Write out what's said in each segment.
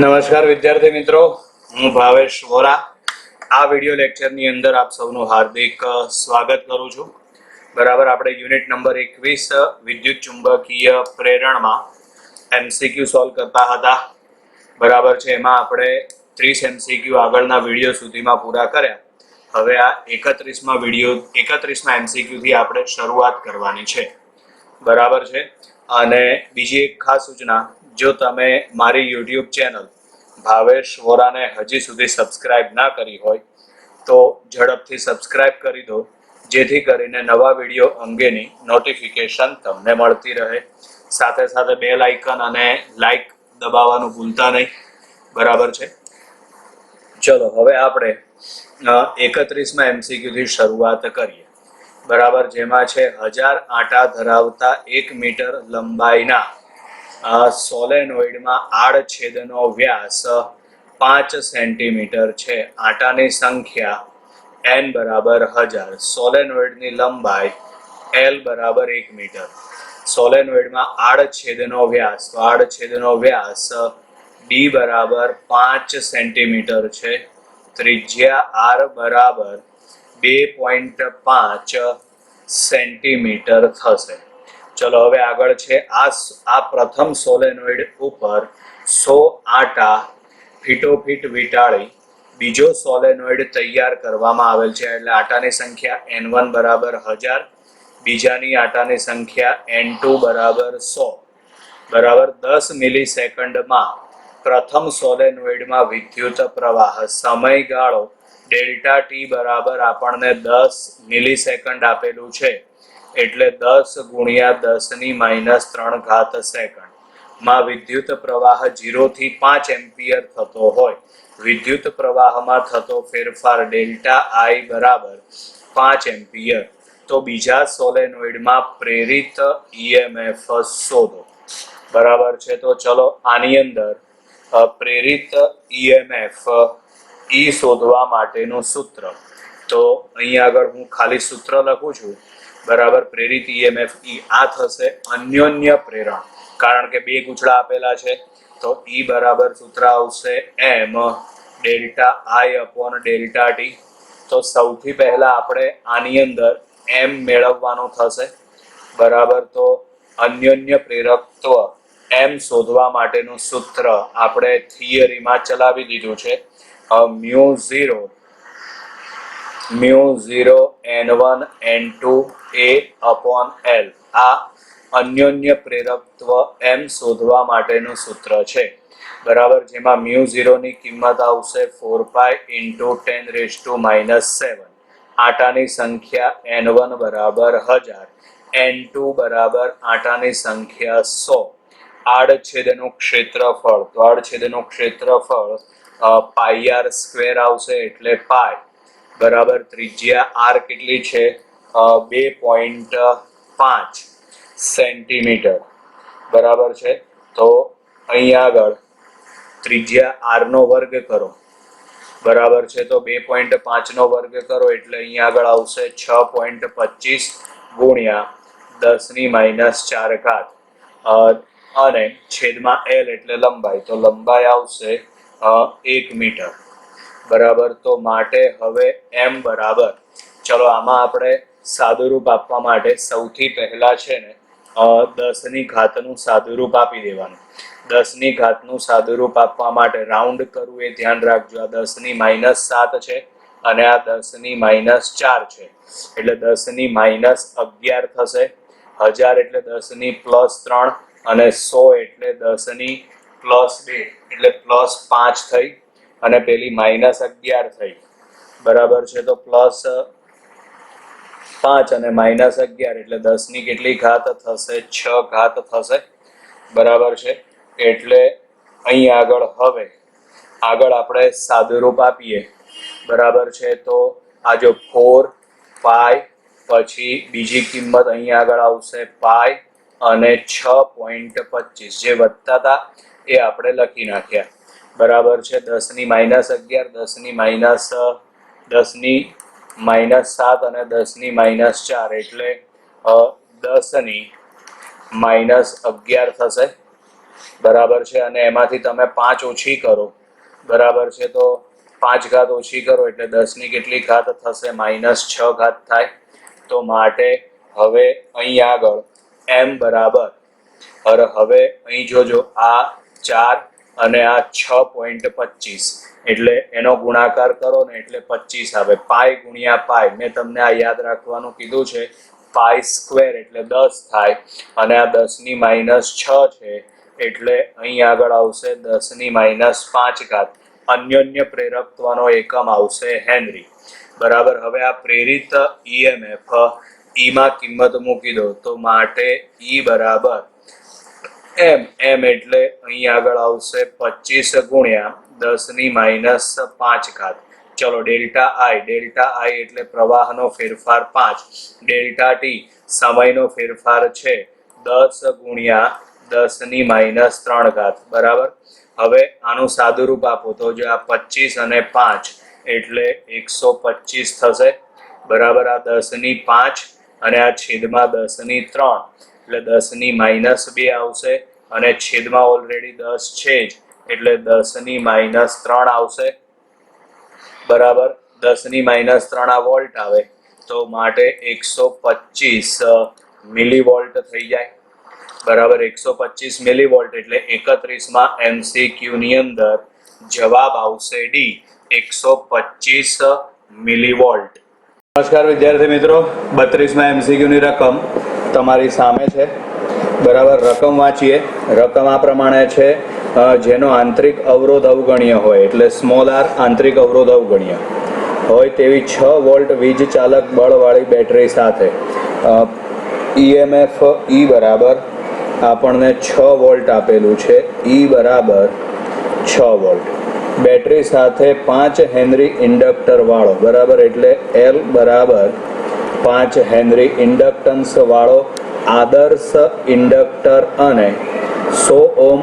નમસ્કાર વિદ્યાર્થી મિત્રો, હું ભાવેશ વોરા આ વિડિયો લેક્ચરની અંદર આપ સૌનું હાર્દિક સ્વાગત કરું છું. બરાબર, આપણે યુનિટ નંબર 21 વિદ્યુત ચુંબકીય પ્રેરણમાં એમસીક્યુ સોલ્વ કરતા હતા. બરાબર છે, એમાં આપણે 30 એમસીક્યુ આગળના વિડિયો સુધીમાં પૂરા કર્યા. હવે આ 31માં એમસીક્યુ થી આપણે શરૂઆત કરવાની છે. બરાબર છે. અને બીજી એક ખાસ સૂચના, જો તમે મારી YouTube ચેનલ ભાવેશ વોરાને હજી સુધી સબસ્ક્રાઇબ ના કરી હોય તો ઝડપથી સબસ્ક્રાઇબ કરી દો, જેથી કરીને નવા વિડીયો અંગેની નોટિફિકેશન તમને મળતી રહે. સાથે સાથે બેલ આઇકન અને લાઈક દબાવવાનું ભૂલતા નહીં. બરાબર છે. ચલો હવે આપણે 31માં એમસીક્યુ થી શરૂઆત કરીએ. બરાબર, જેમાં છે 1000 આંટા ધરાવતા 1 મીટર લંબાઈના સોલેનોઇડમાં આડછેદનો વ્યાસ 5 સેન્ટીમીટર છે. આંટાની સંખ્યા n બરાબર 1000. સોલેનોઇડની લંબાઈ l બરાબર 1 મીટર. સોલેનોઇડમાં આડછેદનો વ્યાસ d બરાબર 5 સેન્ટીમીટર છે. ત્રિજ્યા r બરાબર 2.5 સેન્ટીમીટર થશે. ચલો હવે આગળ છે, આ પ્રથમ સોલેનોઇડ ઉપર 100 આંટા ફીટોફીટ વીંટાળી બીજો સોલેનોઇડ તૈયાર કરવામાં આવેલ છે. એટલે આંટાની સંખ્યા n1 બરાબર 1000, બીજાની આંટાની સંખ્યા n2 બરાબર 100. બરાબર, 10 મિલીસેકન્ડમાં પ્રથમ સોલેનોઇડમાં વિદ્યુત પ્રવાહ સમયગાળો ડેલ્ટા ટી બરાબર આપણને 10 મિલીસેકન્ડ આપેલું છે. એટલે 10 ગુણ્યા 10⁻³ સેકન્ડ માં વિદ્યુત પ્રવાહ 0 થી 5 એમ્પિયર થતો હોય. વિદ્યુત પ્રવાહમાં થતો ફેરફાર ડેલ્ટા આઈ બરાબર 5 એમ્પિયર. તો બીજા સોલેનોઇડમાં પ્રેરિત ઈએમએફ શોધો. બરાબર છે. તો ચલો આની અંદર પ્રેરિત ઈએમએફ ઈ શોધવા માટેનું સૂત્ર, તો અહીં આગળ હું ખાલી સૂત્ર લખું છું. બરાબર, પ્રેરિત ઈએમએફ ઈ આ થશે અન્યોન્ય પ્રેરણ, કારણ કે બે ગૂંચળા આપેલા છે. તો ઈ બરાબર સૂત્ર આવશે m ડેલ્ટા આઈ અપોન ડેલ્ટા ટી. તો સૌથી પહેલા આપણે આની અંદર m મેળવવાનું થશે. બરાબર, તો અન્યોન્ય પ્રેરકત્વ m શોધવા માટેનું સૂત્ર આપણે થિયરીમાં ચલાવી દીધું છે. μ0 n1 n2 a upon l. આ અન્યોન્ય પ્રેરકત્વ m શોધવા માટેનું સૂત્ર છે. બરાબર, જેમાં μ0 ની કિંમત આવશે 4π × 10⁻⁷. આંટાની સંખ્યા n1 બરાબર 1000, n2 બરાબર આંટાની સંખ્યા 100. આડછેદનું ક્ષેત્રફળ, તો આડછેદનું ક્ષેત્રફળ πr² આવશે, એટલે પાય. બરાબર, ત્રિજ્યા r કેટલી છે? 2.5 સેન્ટીમીટર. બરાબર છે. તો અહીં આગળ ત્રિજ્યા r નો વર્ગ કરો. બરાબર છે, તો 2.5 નો વર્ગ કરો એટલે અહીં આગળ આવશે 6.25 ગુણ્યા 10⁻⁴. અને છેદમાં l એટલે લંબાઈ, તો લંબાઈ આવશે 1 મીટર. બરાબર, તો માટે હવે m બરાબર, ચલો આમાં આપણે સાદુરૂપ આપવા માટે સૌથી પહેલા છે ને 10⁻³ નું સાદુરૂપ આપી દેવાનું. 10⁻³ નું સાદુરૂપ આપવા માટે રાઉન્ડ કરવું એ ધ્યાન રાખજો. આ 10⁻⁷ છે અને આ 10⁻⁴ છે, એટલે 10⁻11 થશે. 1000 એટલે 10⁻+3 અને 100 એટલે 10⁻+2 એટલે +5 થઈ, અને પેલી -11 થઈ. બરાબર છે, તો +5 અને -11 એટલે 10 ની કેટલી ઘાત થશે? 6 ઘાત થશે. બરાબર છે, એટલે અહીં આગળ હવે આપણે સાદુરૂપ આપીએ. બરાબર છે, તો આ જો 4π, પછી બીજી કિંમત અહીં આગળ આવશે પાય અને 6.25 જે વધતા હતા એ આપણે લખી નાખ્યા. બરાબર છે, 10⁻11, 10⁻7 અને 10⁻4 એટલે 10⁻11 થશે. બરાબર છે, અને એમાંથી તમે 5 ઓછી કરો, બરાબર છે, તો 5 ઘાત ઓછી કરો એટલે 10 ની કેટલી ઘાત થશે? -6 ઘાત થાય. તો માટે હવે અહીં આગળ m બરાબર, હવે અહીં જોજો, આ 4 અને આ 6.25 એટલે એનો ગુણાકાર કરો ને એટલે 25 આવે. પાઈ ગુણ્યા પાઈ, મેં તમને આ યાદ રાખવાનું કીધું છે. પાઈ સ્ક્વેર એટલે 10 થાય, અને આ 10 ની -6 છે એટલે અહીં આગળ આવશે 10 ની -5 ઘાત. અન્યોન્ય પ્રેરકત્વનો એકમ આવશે હેનરી. બરાબર. હવે આ પ્રેરિત EMF E માં કિંમત મૂકી દો, તો માટે E બરાબર m એટલે અહીં આગળ આવશે 25 ગુણ્યા 10 ની -5 ઘાત. ચલો ડેલ્ટા I એટલે પ્રવાહનો ફેરફાર 5, ડેલ્ટા T સમયનો ફેરફાર છે 10 ગુણ્યા 10 ની -3 ઘાત. બરાબર. હવે આનું સાદુરૂપ આપો તો જો આ 25 અને 5 એટલે 125 થશે. બરાબર. આ 10 ની 5 અને આ છેદમાં 10 ની 3 એટલે 10 ની -2 આવશે, અને છેદમાં ઓલરેડી 10 છે જ એટલે 10 ની -3 આવશે. બરાબર. 10 ની -3 આ વોલ્ટ આવે, તો માટે 125 મિલીવોલ્ટ થઈ જાય. બરાબર. 125 મિલીવોલ્ટ એટલે 31 માં MCQ ની અંદર જવાબ આવશે ડી, 125 મિલીવોલ્ટ. નમસ્કાર વિદ્યાર્થી મિત્રો, 32માં MCQ ની રકમ તમારી સામે છે. બરાબર. રકમ વાંચીએ. રકમ આ પ્રમાણે છે, જેનો આંતરિક અવરોધ અવગણ્ય હોય એટલે સ્મોલ r આંતરિક અવરોધ અવગણ્ય હોય તેવી 6 વોલ્ટ વીજ ચાલક બળવાળી બેટરી સાથે EMF E બરાબર આપણને 6 વોલ્ટ આપેલું છે. E બરાબર 6 વોલ્ટ. બેટરી સાથે 5 હેનરી ઇન્ડક્ટર વાળો, બરાબર, એટલે L બરાબર 5 હેનરી ઇન્ડક્ટન્સ વાળો આદર્શ ઇન્ડક્ટર અને 100 ઓહ્મ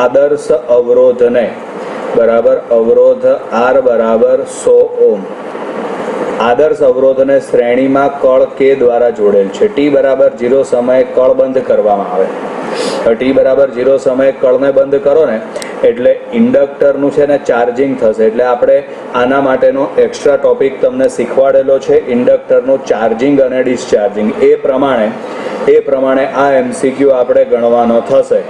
આદર્શ અવરોધને, બરાબર, અવરોધ R બરાબર 100 ઓહ્મ આદર્શ અવરોધને શ્રેણીમાં કળ K દ્વારા જોડેલ છે. T બરાબર 0 સમયે કળ બંધ કરવામાં આવે. T બરાબર 0 સમયે કળને બંધ કરો ને એટલે ઇન્ડક્ટરનું છે ને ચાર્જિંગ થશે. એટલે આપણે આના માટેનો એક્સ્ટ્રા ટોપિક તમને શીખવાડેલો છે, ઇન્ડક્ટરનું ચાર્જિંગ અને ડિસ્ચાર્જિંગ. એ પ્રમાણે આ MCQ આપણે ગણવાનો થશે.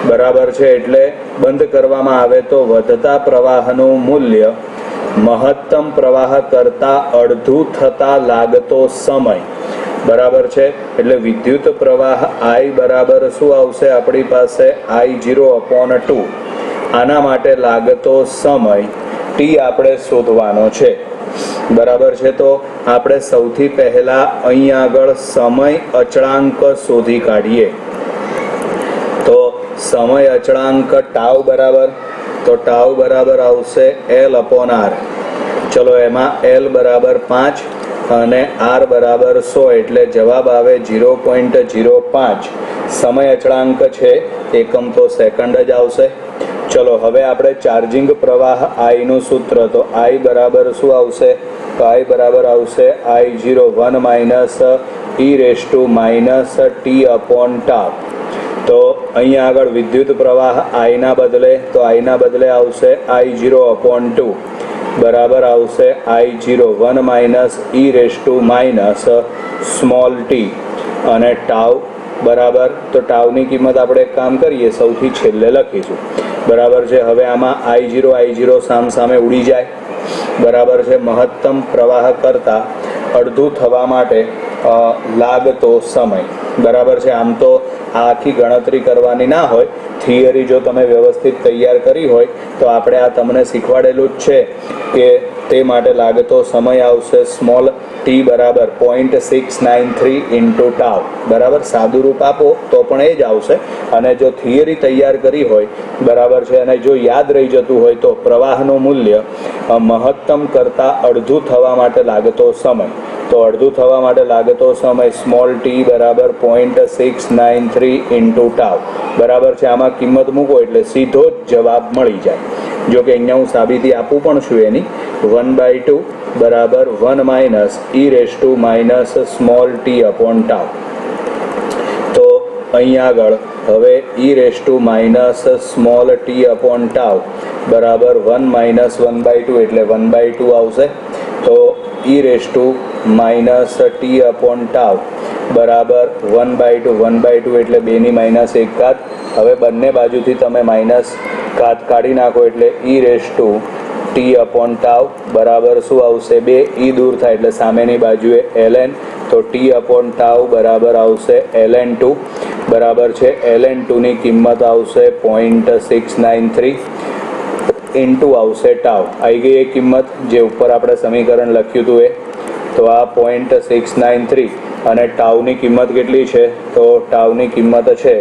બરાબર છે. એટલે બંધ કરવામાં આવે તો વધતા પ્રવાહનું મૂલ્ય મહત્તમ પ્રવાહ કરતા અડધું થતા લાગતો સમય, બરાબર છે. એટલે વિદ્યુત પ્રવાહ I બરાબર શું આવશે આપણી પાસે? I0/2. આના માટે લાગતો સમય T આપણે શોધવાનો છે. બરાબર છે. તો આપણે સૌથી પહેલા અહીં આગળ સમય અચળાંક શોધી કાઢીએ. તો સમય અચળાંક ટાઉ બરાબર, તો ટાઉ બરાબર આવશે L/R. ચલો એમાં L બરાબર 5 અને R બરાબર 100 એટલે જવાબ આવે 0.05. સમય અચળાંક છે, એકમ તો સેકન્ડ જ આવશે. ચલો હવે આપણે ચાર્જિંગ પ્રવાહ I નું સૂત્ર, તો I બરાબર શું આવશે? તો I બરાબર આવશે I01 - e⁻t/τ. તો અહીંયા આગળ વિદ્યુત પ્રવાહ I ના બદલે, તો I ના બદલે આવશે I0/2 બરાબર આવશે I01 - e⁻t અને ટાઉ બરાબર, તો ટાઉની કિંમત આપણે એક કામ કરીએ, સૌથી છેલ્લે લખીશું. બરાબર છે. હવે આમાં I0 સામસામે ઉડી જાય. બરાબર છે. મહત્તમ પ્રવાહ કરતા અડધું થવા માટે લાગતો સમય, બરાબર છે. આમ તો આ આખી ગણતરી કરવાની ના હોય, થિયરી જો તમે વ્યવસ્થિત તૈયાર કરી હોય તો આપણે આ તમને શીખવાડેલું જ છે કે તે માટે લાગતો સમય આવશે સ્મોલ t બરાબર 0.693 × ટાઉ. બરાબર. સાદું રૂપ આપો તો પણ એ જ આવશે, અને જો થિયરી તૈયાર કરી હોય, બરાબર છે, અને જો યાદ રહી જતું હોય તો પ્રવાહનું મૂલ્ય મહત્તમ કરતાં અડધું થવા માટે લાગતો સમય, તો અડધું થવા માટે લાગતો સમય સ્મોલ t બરાબર 0.693 × ટાઉ. બરાબર છે. આમાં કિંમત મૂકો એટલે સીધો જ જવાબ મળી જાય. જો કે અહીંયા હું સાબિતી આપું પણ છું એની. 1/2 બરાબર 1 - e⁻ t/τ. તો અહીં આગળ હવે e - t upon tau બરાબર 1 - 1/2 એટલે 1/2 આવશે. તો e - t upon tau બરાબર 1/2 1/2 એટલે 2 - 1 હવે બંને બાજુથી તમે માઇનસ ઘાત કાઢી નાખો એટલે e t upon tau બરાબર શું આવશે 2 e દૂર થાય એટલે સામેની બાજુએ ln તો t upon tau બરાબર આવશે ln2 બરાબર છે. ln2 ની કિંમત આવશે 0.693 ઇન્ટુ આવશે ટાઉ. આવી ગઈ એ કિંમત જે ઉપર આપણે સમીકરણ લખ્યું હતું એ. તો આ 0.693 અને ટાઉની કિંમત કેટલી છે? તો ટાઉની કિંમત છે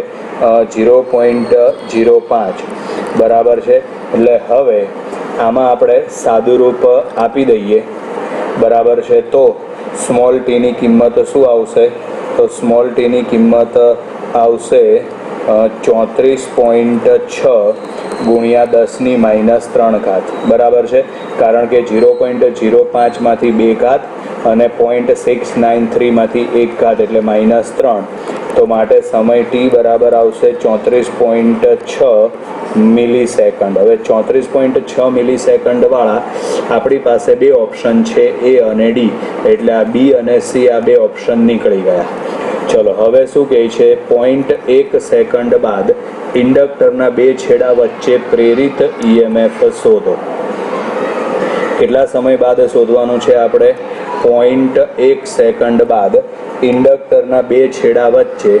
0.05 બરાબર છે. એટલે હવે આમાં આપણે સાદું રૂપ આપી દઈએ બરાબર છે. તો સ્મોલ ટીની કિંમત શું આવશે? તો સ્મોલ ટીની કિંમત આવશે 34.6 ગુણ્યા 10⁻³ બરાબર છે. કારણ કે 0.05માંથી 2 ઘાત અને 0.693 માંથી 1 ઘાત એટલે -3. તો માટે સમય t બરાબર આવશે 34.6 મિલીસેકન્ડ. હવે 34.6 મિલીસેકન્ડ વાળા આપણી પાસે બે ઓપ્શન છે, A અને D. એટલે આ B અને C આ બે ઓપ્શન નીકળી ગયા. ચલો હવે શું કહે છે? 0.1 સેકન્ડ બાદ ઇન્ડક્ટરના બે છેડા વચ્ચે પ્રેરિત EMF શોધો. કેટલા સમય બાદ શોધવાનું છે આપણે? 0.1 સેકન્ડ બાદ ઇન્ડક્ટરના બે છેડા વચ્ચે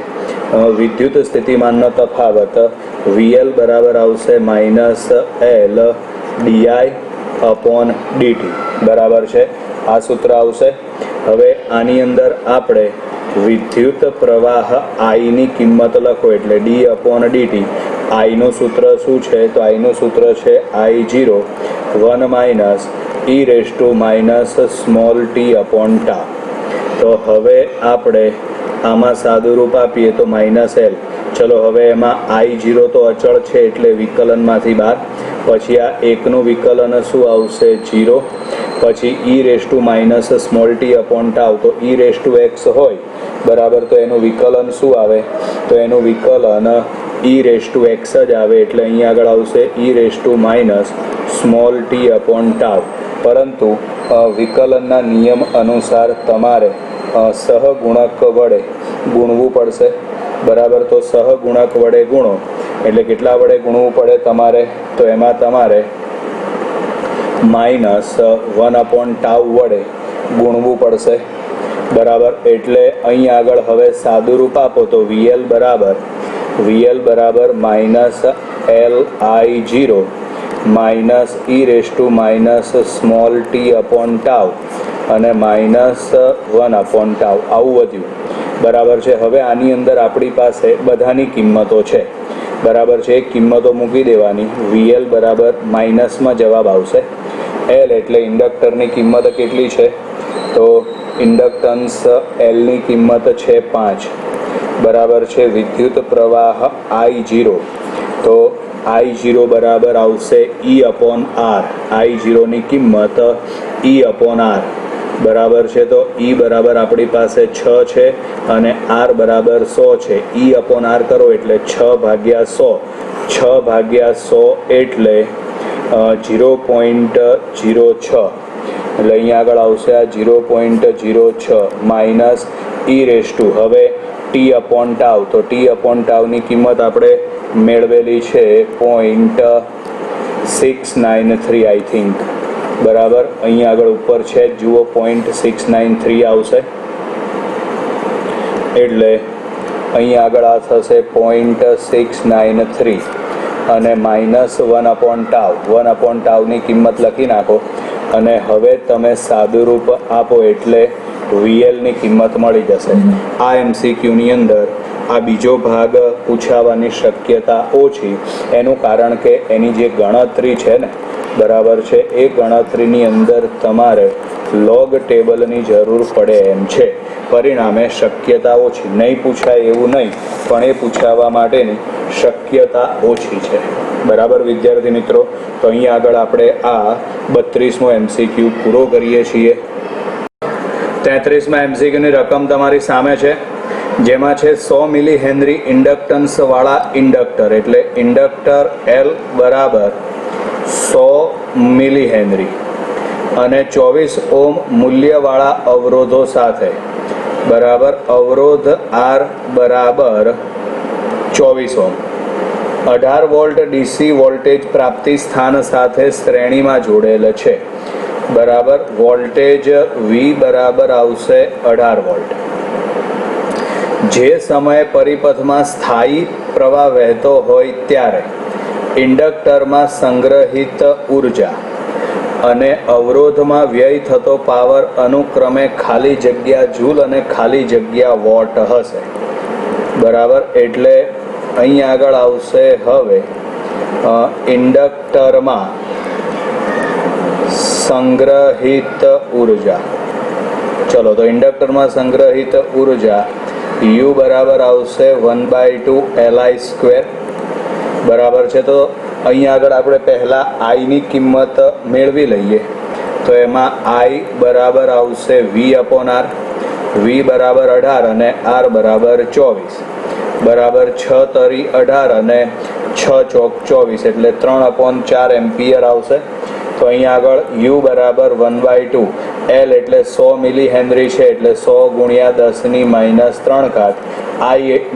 વિદ્યુત સ્થિતિમાનનો તફાવત VL બરાબર આવશે -L di/dt બરાબર છે. આ સૂત્ર આવશે. હવે આની અંદર આપણે વિદ્યુત પ્રવાહ I ની કિંમત લખો એટલે d/dt. I નું સૂત્ર શું છે? તો I નું સૂત્ર છે I0 1 - e - t upon tau. તો હવે આપણે આમાં સાદું રૂપ આપીએ તો -L. ચલો હવે એમાં I0 તો અચળ છે એટલે વિકલનમાંથી બહાર. પછી આ એકનું વિકલન શું આવશે? 0. પછી e - t upon tau તો e⁻x હોય બરાબર. તો એનું વિકલન શું આવે? તો એનું વિકલન e⁻x જ આવે. એટલે અહીં આગળ આવશે e⁻ t upon tau. પરંતુ વિકલનના નિયમ અનુસાર તમારે સહગુણક વડે ગુણવું પડશે બરાબર. તો સહગુણક વડે ગુણો એટલે કેટલા વડે ગુણવું પડે તમારે? તો એમાં તમારે -1/tau વડે ગુણવું પડશે બરાબર. એટલે અહીં આગળ હવે સાદું રૂપ આપો તો VL બરાબર -Li0 - e⁻t upon tau અને -1/tau આવું વધ્યું બરાબર છે. હવે આની અંદર આપણી પાસે બધાની કિંમતો છે બરાબર છે. એક કિંમતો મૂકી દેવાની. VL બરાબર માઇનસમાં જવાબ આવશે. L એટલે ઇન્ડક્ટરની કિંમત કેટલી છે? તો ઇન્ડક્ટન્સ L ની કિંમત છે 5 બરાબર છે. વિદ્યુત પ્રવાહ I0 તો I0 બરાબર આવશે E/R. I0 ની કિંમત E/R બરાબર છે. તો E બરાબર આપણી પાસે 6 છે અને R બરાબર 100 છે. E/R કરો એટલે 6/100. 6/100 એટલે 0.06. એટલે અહીંયા આગળ આવશે આ 0.06 માઇનસ e⁻. હવે t/tau તો t/tau ની કિંમત આપણે મેળવેલી છે 0.693 આઈ થિંક બરાબર. અહીંયા આગળ ઉપર છે જુઓ 0.693 આવશે. એટલે અહીંયા આગળ આ થશે 0.693 અને -1/tau. 1/tau ની કિંમત લખી નાખો અને હવે તમે સાદું રૂપ આપો એટલે VL ની કિંમત મળી જશે. આ MCQની અંદર આ બીજો ભાગ પૂછાવાની શક્યતા ઓછી. એનું કારણ કે એની જે ગણતરી છે ને બરાબર છે એ ગણતરીની અંદર તમારે લોગ ટેબલની જરૂર પડે એમ છે. પરિણામે શક્યતા ઓછી. નહીં પૂછાય એવું નહીં, પણ એ પૂછાવા માટેની શક્યતા ઓછી છે બરાબર વિદ્યાર્થી મિત્રો. તો અહીંયા આગળ આપણે આ 32મો MCQ પૂરો કરીએ છીએ. 33મા MCQની રકમ તમારી સામે છે. જેમાં છે 100 મિલી હેનરી ઇન્ડક્ટન્સ વાળા ઇન્ડક્ટર, એટલે ઇન્ડક્ટર L બરાબર 100 મિલી હેનરી અને 24 ઓમ મૂલ્યવાળા અવરોધો સાથે બરાબર અવરોધ R બરાબર 24 ઓમ 18 વોલ્ટ ડીસી વોલ્ટેજ પ્રાપ્તિ સ્થાન સાથે શ્રેણીમાં જોડેલ છે બરાબર વોલ્ટેજ V બરાબર આવશે 18 વોલ્ટ. જે સમયે પરિપથમાં સ્થાયી પ્રવાહ વહેતો હોય ત્યારે ઇન્ડક્ટરમાં સંગ્રહિત ઉર્જા અને અવરોધમાં વ્યય થતો પાવર અનુક્રમે ખાલી જગ્યા જૂલ અને ખાલી જગ્યા વોટ હશે બરાબર. એટલે અહીં આગળ આવશે હવે ઇન્ડક્ટરમાં સંગ્રહિત ઉર્જા. ચલો તો ઇન્ડક્ટરમાં સંગ્રહિત ઉર્જા U બરાબર આવશે 1/2 Li² બરાબર છે. તો અહીં આગળ આપણે પહેલાં આઈની કિંમત મેળવી લઈએ. તો એમાં I બરાબર આવશે V/R, V બરાબર 18 અને R બરાબર 24 બરાબર 6 તરી 18 અને 6 ચોક 24 એટલે 3/4 એમ્પિયર આવશે. તો અહીં આગળ U બરાબર 1/2 L એટલે 100 મિલી હેનરી છે એટલે 100 ગુણ્યા 10⁻³ I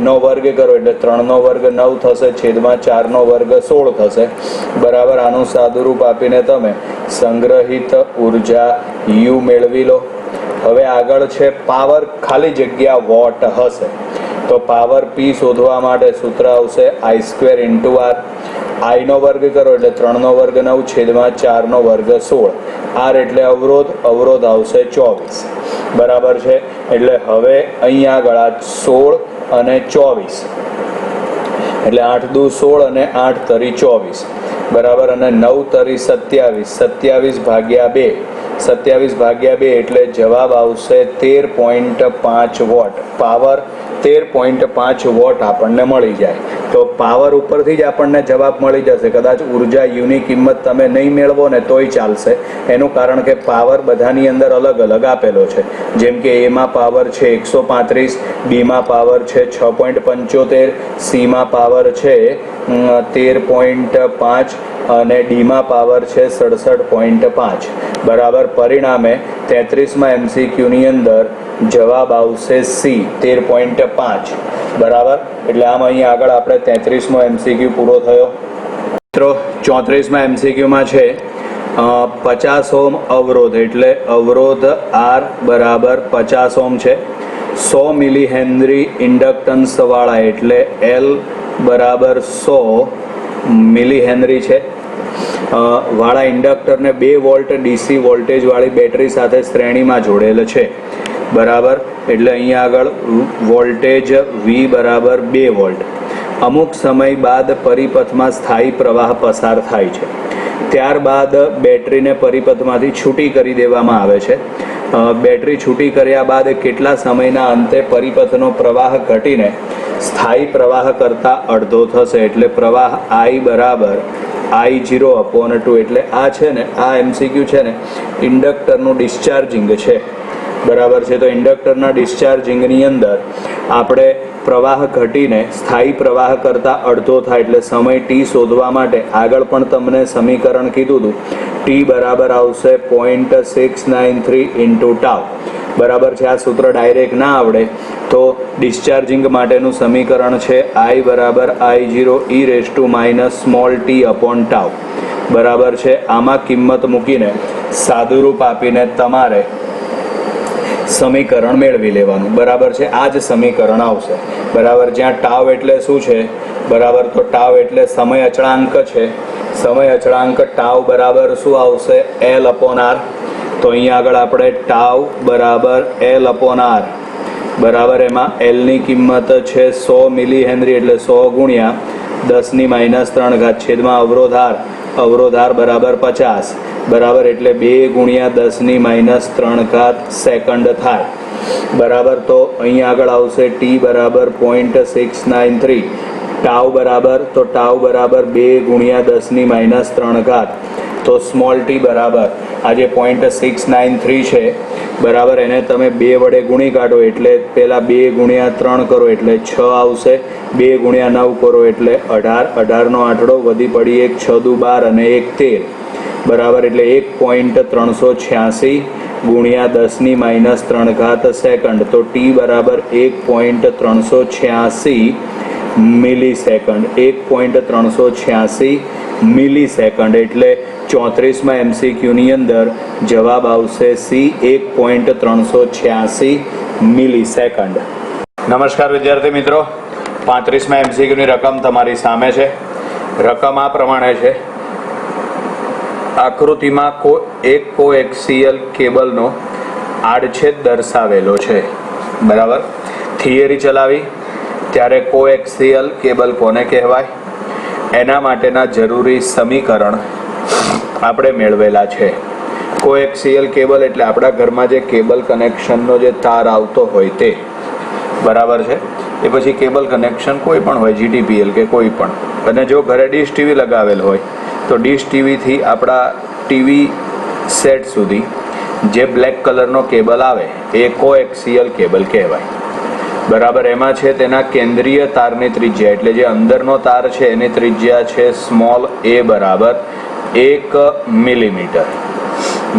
નો વર્ગ કરો એટલે 3 નો વર્ગ 9 થશે, છેદમાં 4 નો વર્ગ 16 થશે બરાબર. આનું સાદુરૂપ આપીને તમે સંગ્રહિત ઉર્જા U મેળવી લો. હવે આગળ છે પાવર ખાલી જગ્યા વોટ હશે. તો પાવર P શોધવા માટે સૂત્ર આવશે I² × R. I નો વર્ગ કરો એટલે 3 નો વર્ગ 9 છેદમાં 4 નો વર્ગ 16. R એટલે અવરોધ, અવરોધ આવશે 24 બરાબર છે. એટલે હવે અહીં આગળ આ 16 અને 24 એટલે 8 દુ 16 અને 8 તરી 24 બરાબર અને 9 તરી 27, 27 ભાગ્યા 2, 27 ભાગ્યા 2 એટલે જવાબ આવશે 13.5 વોટ. પાવર 13.5 વોટ આપણને મળી જાય. તો પાવર ઉપરથી જ આપણને જવાબ મળી જશે. કદાચ ઉર્જા યુની કિંમત તમે નહીં મેળવો ને તોય ચાલશે. એનું કારણ કે પાવર બધાની અંદર અલગ અલગ આપેલો છે. જેમ કે એમાં પાવર છે 135, બીમાં પાવર છે 6.75, સીમાં પાવર છે 13.5 અને ડીમાં પાવર છે 67.5 બરાબર. પરિણામે 33માં MCQની અંદર જવાબ આવશે C 13.5 બરાબર. એટલે આમ અહીં આગળ આપણે 33મો MCQ પૂરો થયો. મિત્રો 34માં MCQમાં છે 50 ઓમ અવરોધ એટલે અવરોધ R બરાબર 50 ઓમ છે. 100 મિલી હેનરી ઇન્ડક્ટન્સ વાળા એટલે L બરાબર 100 મિલી હેનરી છે વાળા ઇન્ડક્ટરને 2 વોલ્ટ ડીસી વોલ્ટેજ વાળી બેટરી સાથે શ્રેણીમાં જોડેલ છે બરાબર. એટલે અહીંયા આગળ વોલ્ટેજ V બરાબર 2 વોલ્ટ. અમુક સમય બાદ પરિપથમાં સ્થાયી પ્રવાહ પસાર થાય છે. ત્યારબાદ બેટરીને પરિપથમાંથી છૂટી કરી દેવામાં આવે છે. બેટરી છૂટી કર્યા બાદ કેટલા સમયના અંતે પરિપથનો પ્રવાહ ઘટીને સ્થાયી પ્રવાહ કરતાં અડધો થશે. એટલે પ્રવાહ I બરાબર I0/2 એટલે આ છે ને આ MCQ છે ને ઇન્ડક્ટરનું ડિસ્ચાર્જિંગ છે બરાબર છે. તો ઇન્ડક્ટરના ડિસ્ચાર્જિંગની અંદર આપણે પ્રવાહ ઘટીને સ્થાયી પ્રવાહ કરતાં અડધો થાય એટલે સમય T શોધવા માટે આગળ પણ તમને સમીકરણ કીધું હતું. T બરાબર આવશે 0.693 × ટાઉ બરાબર છે. આ સૂત્ર ડાયરેક્ટ ના આવડે તો ડિસ્ચાર્જિંગ માટેનું સમીકરણ છે I બરાબર I0e⁻t/ટાઉ બરાબર છે. આમાં કિંમત મૂકીને સાદુરૂપ આપીને તમારે સમીકરણ મેળવી લેવાનું બરાબર છે. આ જ સમીકરણ આવશે બરાબર. જ્યાં ટાવ એટલે શું છે બરાબર, તો ટાવ એટલે સમય અચળાંક છે. સમય અચળાંક ટાવ બરાબર શું આવશે L/R. તો અહીંયા આગળ આપણે ટાવ બરાબર L/R બરાબર. એમાં Lની કિંમત છે 100 મિલી હેનરી એટલે 100 ગુણ્યા 10⁻³ છેદમાં અવરોધ R, અવરોધ R બરાબર 50 બરાબર. એટલે 2 ગુણ્યા 10⁻³ સેકન્ડ થાય બરાબર. તો અહીંયા આગળ આવશે T બરાબર 0.693 ટાવ બરાબર, તો ટાવ બરાબર 2 ગુણ્યા 10⁻³. તો સ્મોલ t બરાબર આ જે 0.693 છે બરાબર. એને તમે 2 વડે ગુણી કાઢો એટલે પહેલાં 2 ગુણ્યા 3 કરો એટલે 6 આવશે. 2 ગુણ્યા 9 કરો એટલે 18. 18નો આંકડો વધી પડી 1 6 દુ 12 અને 1 13 બરાબર. એટલે 1.386 ગુણ્યા 10⁻³ સેકન્ડ. તો ટી બરાબર 1.386 મિલીસેકન્ડ. 1.386 મિલીસેકન્ડ એટલે 34માં MCQની અંદર જવાબ આવશે સી, 1.386 મિલીસેકન્ડ. નમસ્કાર વિદ્યાર્થી મિત્રો, 35માં MCQની રકમ તમારી સામે છે. રકમ આ પ્રમાણે છે. આકૃતિમાં એક કોએક્સિયલ કેબલનો આડછેદ દર્શાવેલો છે. બરાબર. થિયરી ચલાવી ત્યારે કોએક્સિયલ કેબલ કોને કહેવાય એના માટેના જરૂરી સમીકરણ આપણે મેળવેલા છે. કોએક્સિયલ કેબલ એટલે આપણા ઘરમાં જે કેબલ કનેક્શનનો જે તાર આવતો હોય તે. બરાબર છે. એ પછી કેબલ કનેક્શન કોઈ પણ હોય, GTPL કે કોઈ પણ. અને જો ઘરે ડીશ ટીવી લગાવેલ હોય તો ડીશ ટીવીથી આપણા ટીવી સેટ સુધી જે બ્લેક કલરનો કેબલ આવે એ કોએક્સિયલ કેબલ કહેવાય. બરાબર. એમાં છે તેના કેન્દ્રીય તારની ત્રિજ્યા એટલે જે અંદરનો તાર છે એની ત્રિજ્યા છે સ્મોલ a બરાબર 1 મિલીમીટર.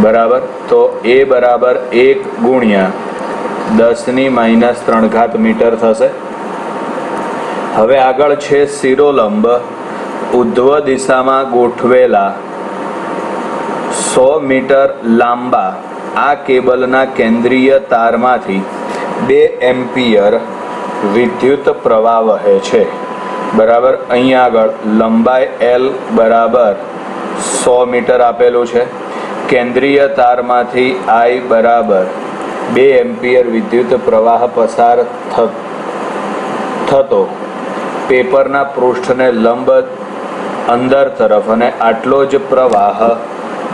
બરાબર. તો a બરાબર 1 ગુણ્યા 10⁻³ મીટર થશે. હવે આગળ છે શિરોલંબ ઉધ્વ દિશામાં ગોઠવેલા 100 મીટર લાંબા આ કેબલના કેન્દ્રીય તારમાંથી 2 એમ્પિયર વિદ્યુત પ્રવાહ વહે છે. બરાબર. અહીંયા આગળ લંબાઈ L બરાબર 100 મીટર આપેલું છે. કેન્દ્રીય તારમાંથી I બરાબર 2 એમ્પિયર વિદ્યુત પ્રવાહ પસાર થતો પેપરના પૃષ્ઠને લંબ અંદર તરફ અને આટલો જ પ્રવાહ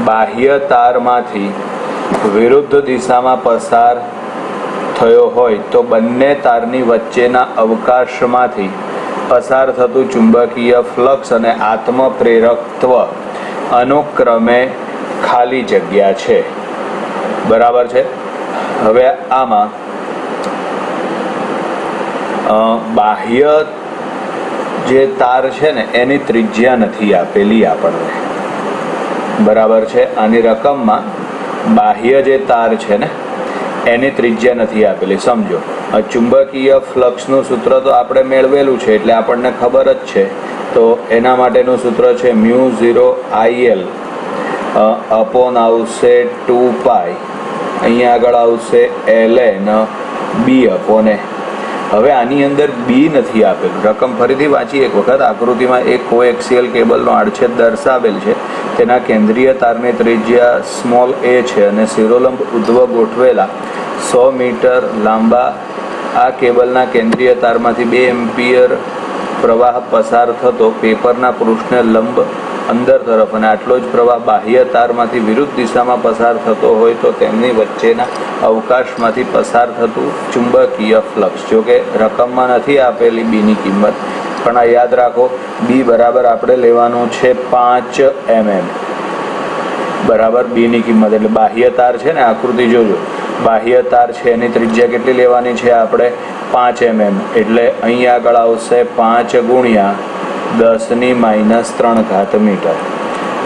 બાહ્ય તારમાંથી વિરુદ્ધ દિશામાં પસાર થયો હોય તો બંને તારની વચ્ચેના અવકાશમાંથી પસાર થતું ચુંબકીય ફ્લક્સ અને આત્મપ્રેરકત્વ અનુક્રમે ખાલી જગ્યા છે. બરાબર છે. હવે આમાં બાહ્ય જે તાર છે ને એની ત્રિજ્યા નથી આપેલી આપણને. બરાબર છે. આની રકમમાં બાહ્ય જે તાર છે ને એની ત્રિજ્યા નથી આપેલી. સમજો, ચુંબકીય ફ્લક્સનું સૂત્ર તો આપણે મેળવેલું છે એટલે આપણને ખબર જ છે. તો એના માટેનું સૂત્ર છે μ0IL અપોન આવશે 2π. અહીંયા આગળ આવશે ln b અપોન a. હવે આની અંદર બી નથી આપેલું. રકમ ફરીથી વાંચી એક વખત. આકૃતિમાં એક કોએક્સિયલ કેબલનો આડછેદ દર્શાવેલ છે. તેના કેન્દ્રીય તારની ત્રિજ્યા સ્મોલ a છે અને શિરોલંબ ઉધ્વ ગોઠવેલા 100 મીટર લાંબા આ કેબલના કેન્દ્રીય તારમાંથી 2 એમ્પિયર પ્રવાહ પસાર થતો પેપરના પૃષ્ઠને લંબ અંદર તરફ અને આટલો જ પ્રવાહ બાહ્ય તારમાંથી વિરુદ્ધ દિશામાં પસાર થતો હોય તો તેમની વચ્ચેના અવકાશમાંથી પસાર થતું ચુંબકીય ફ્લક્સ. જો કે રકમમાં નથી આપેલી બીની કિંમત, પણ આ યાદ રાખો. બી બરાબર આપણે લેવાનું છે 5 mm. બરાબર. બીની કિંમત એટલે બાહ્ય તાર છે ને, આકૃતિ જોજો. બાહ્ય તાર છે એની ત્રિજ્યા કેટલી લેવાની છે આપણે? 5 mm. એટલે અહીંયા આગળ આવશે 5 ગુણ્યા 10⁻³ મીટર.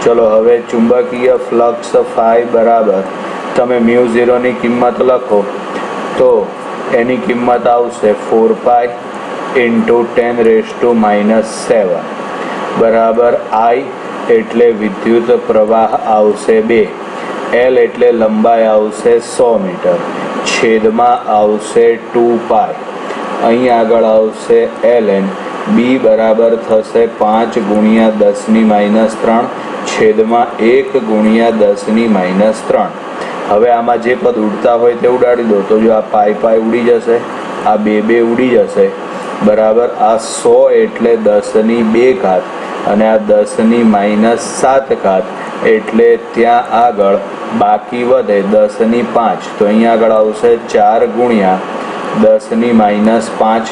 ચલો હવે ચુંબકીય ફ્લક્સ ફાઈ બરાબર તમે μ0ની કિંમત લખો તો એની કિંમત આવશે 4π × 10⁻⁷ બરાબર. I એટલે વિદ્યુત પ્રવાહ આવશે 2, L એટલે લંબાઈ આવશે 100 મીટર, છેદમાં આવશે 2π. અહીં આગળ આવશે ln. બી બરાબર થશે 5 ગુણ્યા 10⁻³ છેદમાં 1 ગુણ્યા 10⁻³. હવે આમાં જે પદ ઉડતા હોય તે ઉડાડી દો તો જો આ પાઈ ઉડી જશે, આ 2 ઉડી જશે. બરાબર. આ 100 એટલે 10⁻² અને આ 10⁻⁷ એટલે ત્યાં આગળ બાકી વધે 10⁵. તો અહીંયા આગળ આવશે 4 ગુણ્યા 10⁻⁵.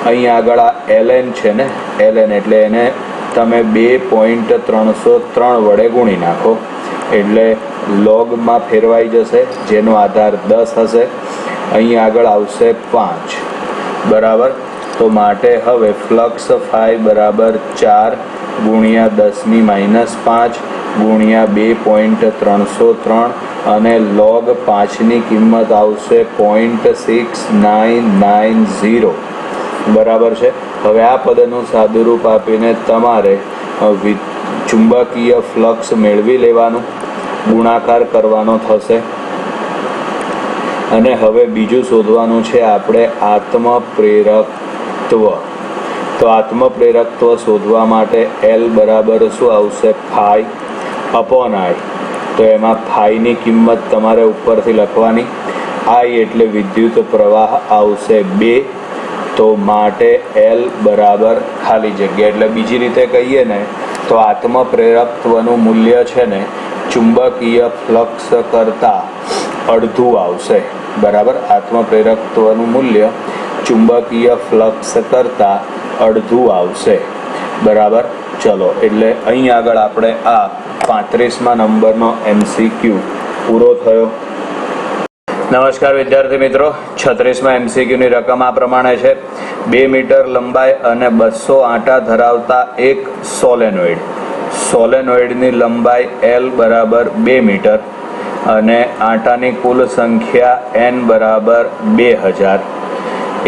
અહીંયા આગળ આ ln છે ને, ln એટલે એને તમે 2.303 વડે ગુણી નાખો. એટલે લોગમાં ફેરવાઈ જશે, જેનો આધાર 10 હશે. અહીં આગળ આવશે 5, બરાબર. તો માટે હવે ફ્લક્સ ફાઈ બરાબર 4 ગુણ્યા 10⁻5 ગુણ્યા 2.303 અને લોગ 5ની કિંમત આવશે 0.6990, બરાબર છે. હવે આ પદનું સાદુરૂપ આપીને તમારે ચુંબકીય ફ્લક્સ મેળવી લેવાનું, ગુણાકાર કરવાનો થશે. અને હવે બીજું શોધવાનું છે આપણે આત્મપ્રેરકત્વ. તો આત્મપ્રેરકત્વ શોધવા માટે L બરાબર શું આવશે? Phi upon i. તો એમાં ફાઈની કિંમત તમારે ઉપરથી લખવાની. આઈ એટલે વિદ્યુત પ્રવાહ આવશે 2. તો માટે L બરાબર ખાલી જગ્યા. એટલે બીજી રીતે કહીએ ને તો આત્મપ્રેરકત્વનું મૂલ્ય છે ને ચુંબકીય ફ્લક્સ કરતાં અડધું આવશે, બરાબર. આત્મપ્રેરકત્વનું મૂલ્ય ચુંબકીય ફ્લક્સ કરતાં અડધું આવશે, બરાબર. ચલો, એટલે અહીં આગળ આપણે આ 35મા નંબરનો MCQ પૂરો થયો. નમસ્કાર વિદ્યાર્થી મિત્રો, 36મા MCQની રકમ આ પ્રમાણે છે. 2 મીટર લંબાઈ અને 200 આંટા ધરાવતા એક સોલેનોઇડની લંબાઈ L બરાબર 2 મીટર અને આંટાની કુલ સંખ્યા N બરાબર 2000.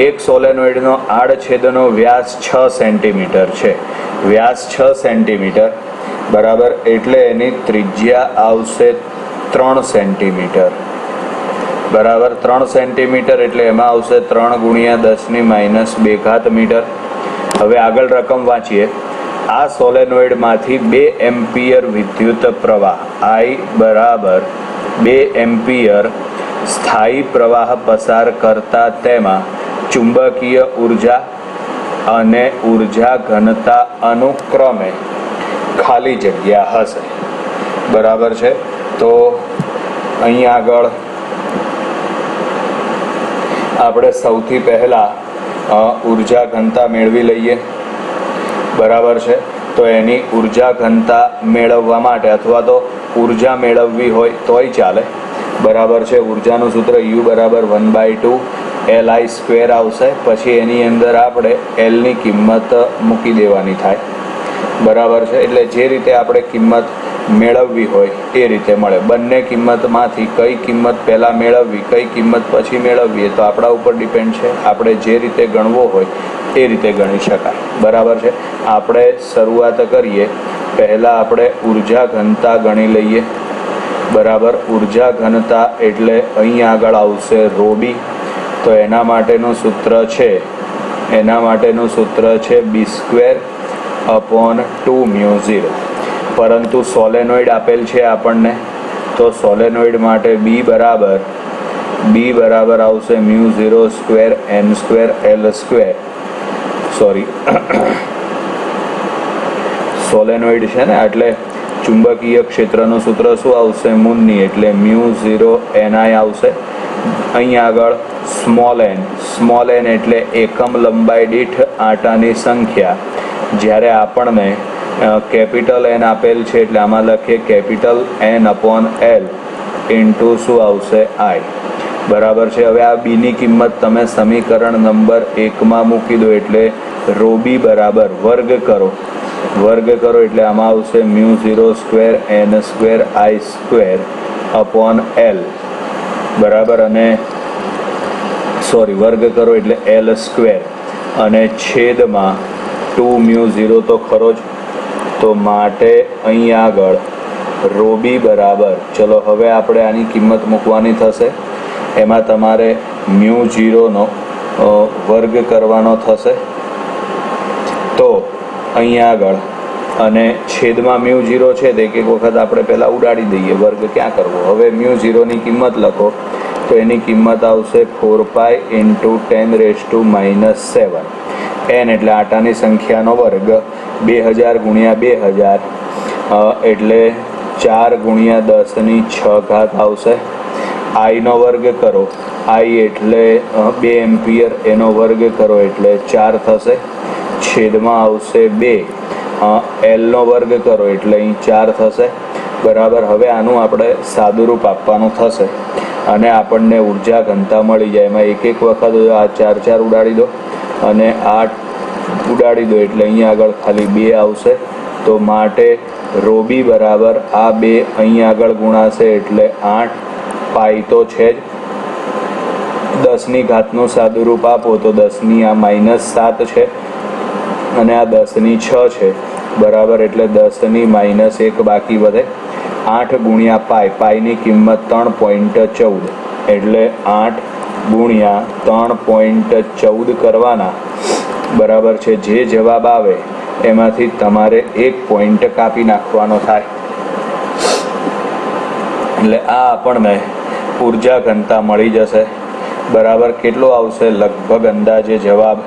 એક સોલેનોઇડનો આડછેદનો વ્યાસ 6 સેન્ટીમીટર છે. વ્યાસ 6 સેન્ટીમીટર, બરાબર. એટલે એની ત્રિજ્યા આવશે 3 સેન્ટીમીટર, બરાબર. 3 સેન્ટીમીટર એટલે એમાં આવશે 3 ગુણ્યા 10⁻2 મીટર. હવે આગળ રકમ વાંચીએ. આ સોલેનોઇડમાંથી 2 એમ્પિયર વિદ્યુત પ્રવાહ I બરાબર 2 એમ્પિયર સ્થાયી પ્રવાહ પસાર કરતા તેમાં ચુંબકીય ઉર્જા અને ઉર્જા ઘનતા અનુક્રમે ખાલી જગ્યા હશે, બરાબર છે. તો અહીં આગળ આપણે સૌથી પહેલાં ઉર્જા ઘનતા મેળવી લઈએ, બરાબર છે. તો એની ઉર્જા ઘનતા મેળવવા માટે અથવા તો ઉર્જા મેળવવી હોય તોય ચાલે, બરાબર છે. ઉર્જાનું સૂત્ર U બરાબર 1/2 LI² આવશે. પછી એની અંદર આપણે Lની કિંમત મૂકી દેવાની થાય, બરાબર છે. એટલે જે રીતે આપણે કિંમત મેળવવી હોય એ રીતે મળે. બંને કિંમતમાંથી કઈ કિંમત પહેલાં મેળવવી, કઈ કિંમત પછી મેળવવી, તો આપણા ઉપર ડિપેન્ડ છે. આપણે જે રીતે ગણવો હોય એ રીતે ગણી શકાય, બરાબર છે. આપણે શરૂઆત કરીએ. પહેલાં આપણે ઉર્જા ઘનતા ગણી લઈએ, બરાબર. ઉર્જા ઘનતા એટલે અહીં આગળ આવશે ρB. તો એના માટેનું સૂત્ર છે B²/2μ0. પરંતુ સોલેનોઇડ આપેલ છે આપણને, તો સોલેનોઇડ માટે B બરાબર આવશે μ02 n²L². સોરી, સોલેનોઇડ છે ને, એટલે ચુંબકીય ક્ષેત્રનું સૂત્ર શું આવશે? મૂળની, એટલે μ0 ni આવશે. અહીં આગળ સ્મોલ n એટલે એકમ લંબાઈ દીઠ આંટાની સંખ્યા. જ્યારે આપણને કેપિટલ N આપેલ છે એટલે આમાં લખીએ કેપિટલ N/L ઇન્ટુ શું આવશે? I, બરાબર છે. હવે આ બીની કિંમત તમે સમીકરણ નંબર 1માં મૂકી દો એટલે ρB બરાબર વર્ગ કરો એટલે આમાં આવશે μ02 n²I²/L, બરાબર. અને વર્ગ કરો એટલે L² અને છેદમાં 2μ0 તો ખરો જ. તો માટે અહીં આગળ ρB બરાબર, ચલો હવે આપણે આની કિંમત મૂકવાની થશે. એમાં તમારે μ0નો વર્ગ કરવાનો થશે. તો અહીં આગળ અને છેદમાં μ0 છે તે એક વખત આપણે પહેલાં ઉડાડી દઈએ, વર્ગ ક્યાં કરવો. હવે μ0ની કિંમત લખો તો એની કિંમત આવશે 4π × 10⁻⁷. n એટલે આંટાની સંખ્યાનો વર્ગ, 2000 × 2000 એટલે 4 × 10⁶ આવશે. આઈનો વર્ગ કરો, I એટલે 2 એમ્પિયર, એનો વર્ગ કરો એટલે 4 થશે. છેદમાં આવશે 2, Lનો વર્ગ કરો એટલે અહીં 4 થશે. બરાબર. હવે આનું આપણે સાદુરૂપ આપવાનું થશે અને આપણને ઉર્જા ઘનતા મળી જાય. એમાં એક એક વખત આ 4 4 ઉડાડી દો અને 8 ઉડાડી દો એટલે અહીંયા આગળ ખાલી 2 આવશે. તો માટે ρb બરાબર આ 2 અહીંયા આગળ ગુણાશે એટલે 8 પાઈ તો છે જ. 10ની ઘાતનું સાદુરૂપ આપો તો 10ની આ -7 છે અને આ 10ની 6 છે બરાબર. એટલે 10ની -1 બાકી વધે. 8 ગુણ્યા પાઈ, પાઈની કિંમત 3.14 એટલે 8 ગુણ્યા 3.14 કરવાના બરાબર છે. જે જવાબ આવે એમાંથી તમારે 1 પોઈન્ટ કાપી નાખવાનો થાય. એટલે આ આપણને ઉર્જા ઘનતા મળી જશે બરાબર. કેટલો આવશે લગભગ અંદાજે જવાબ?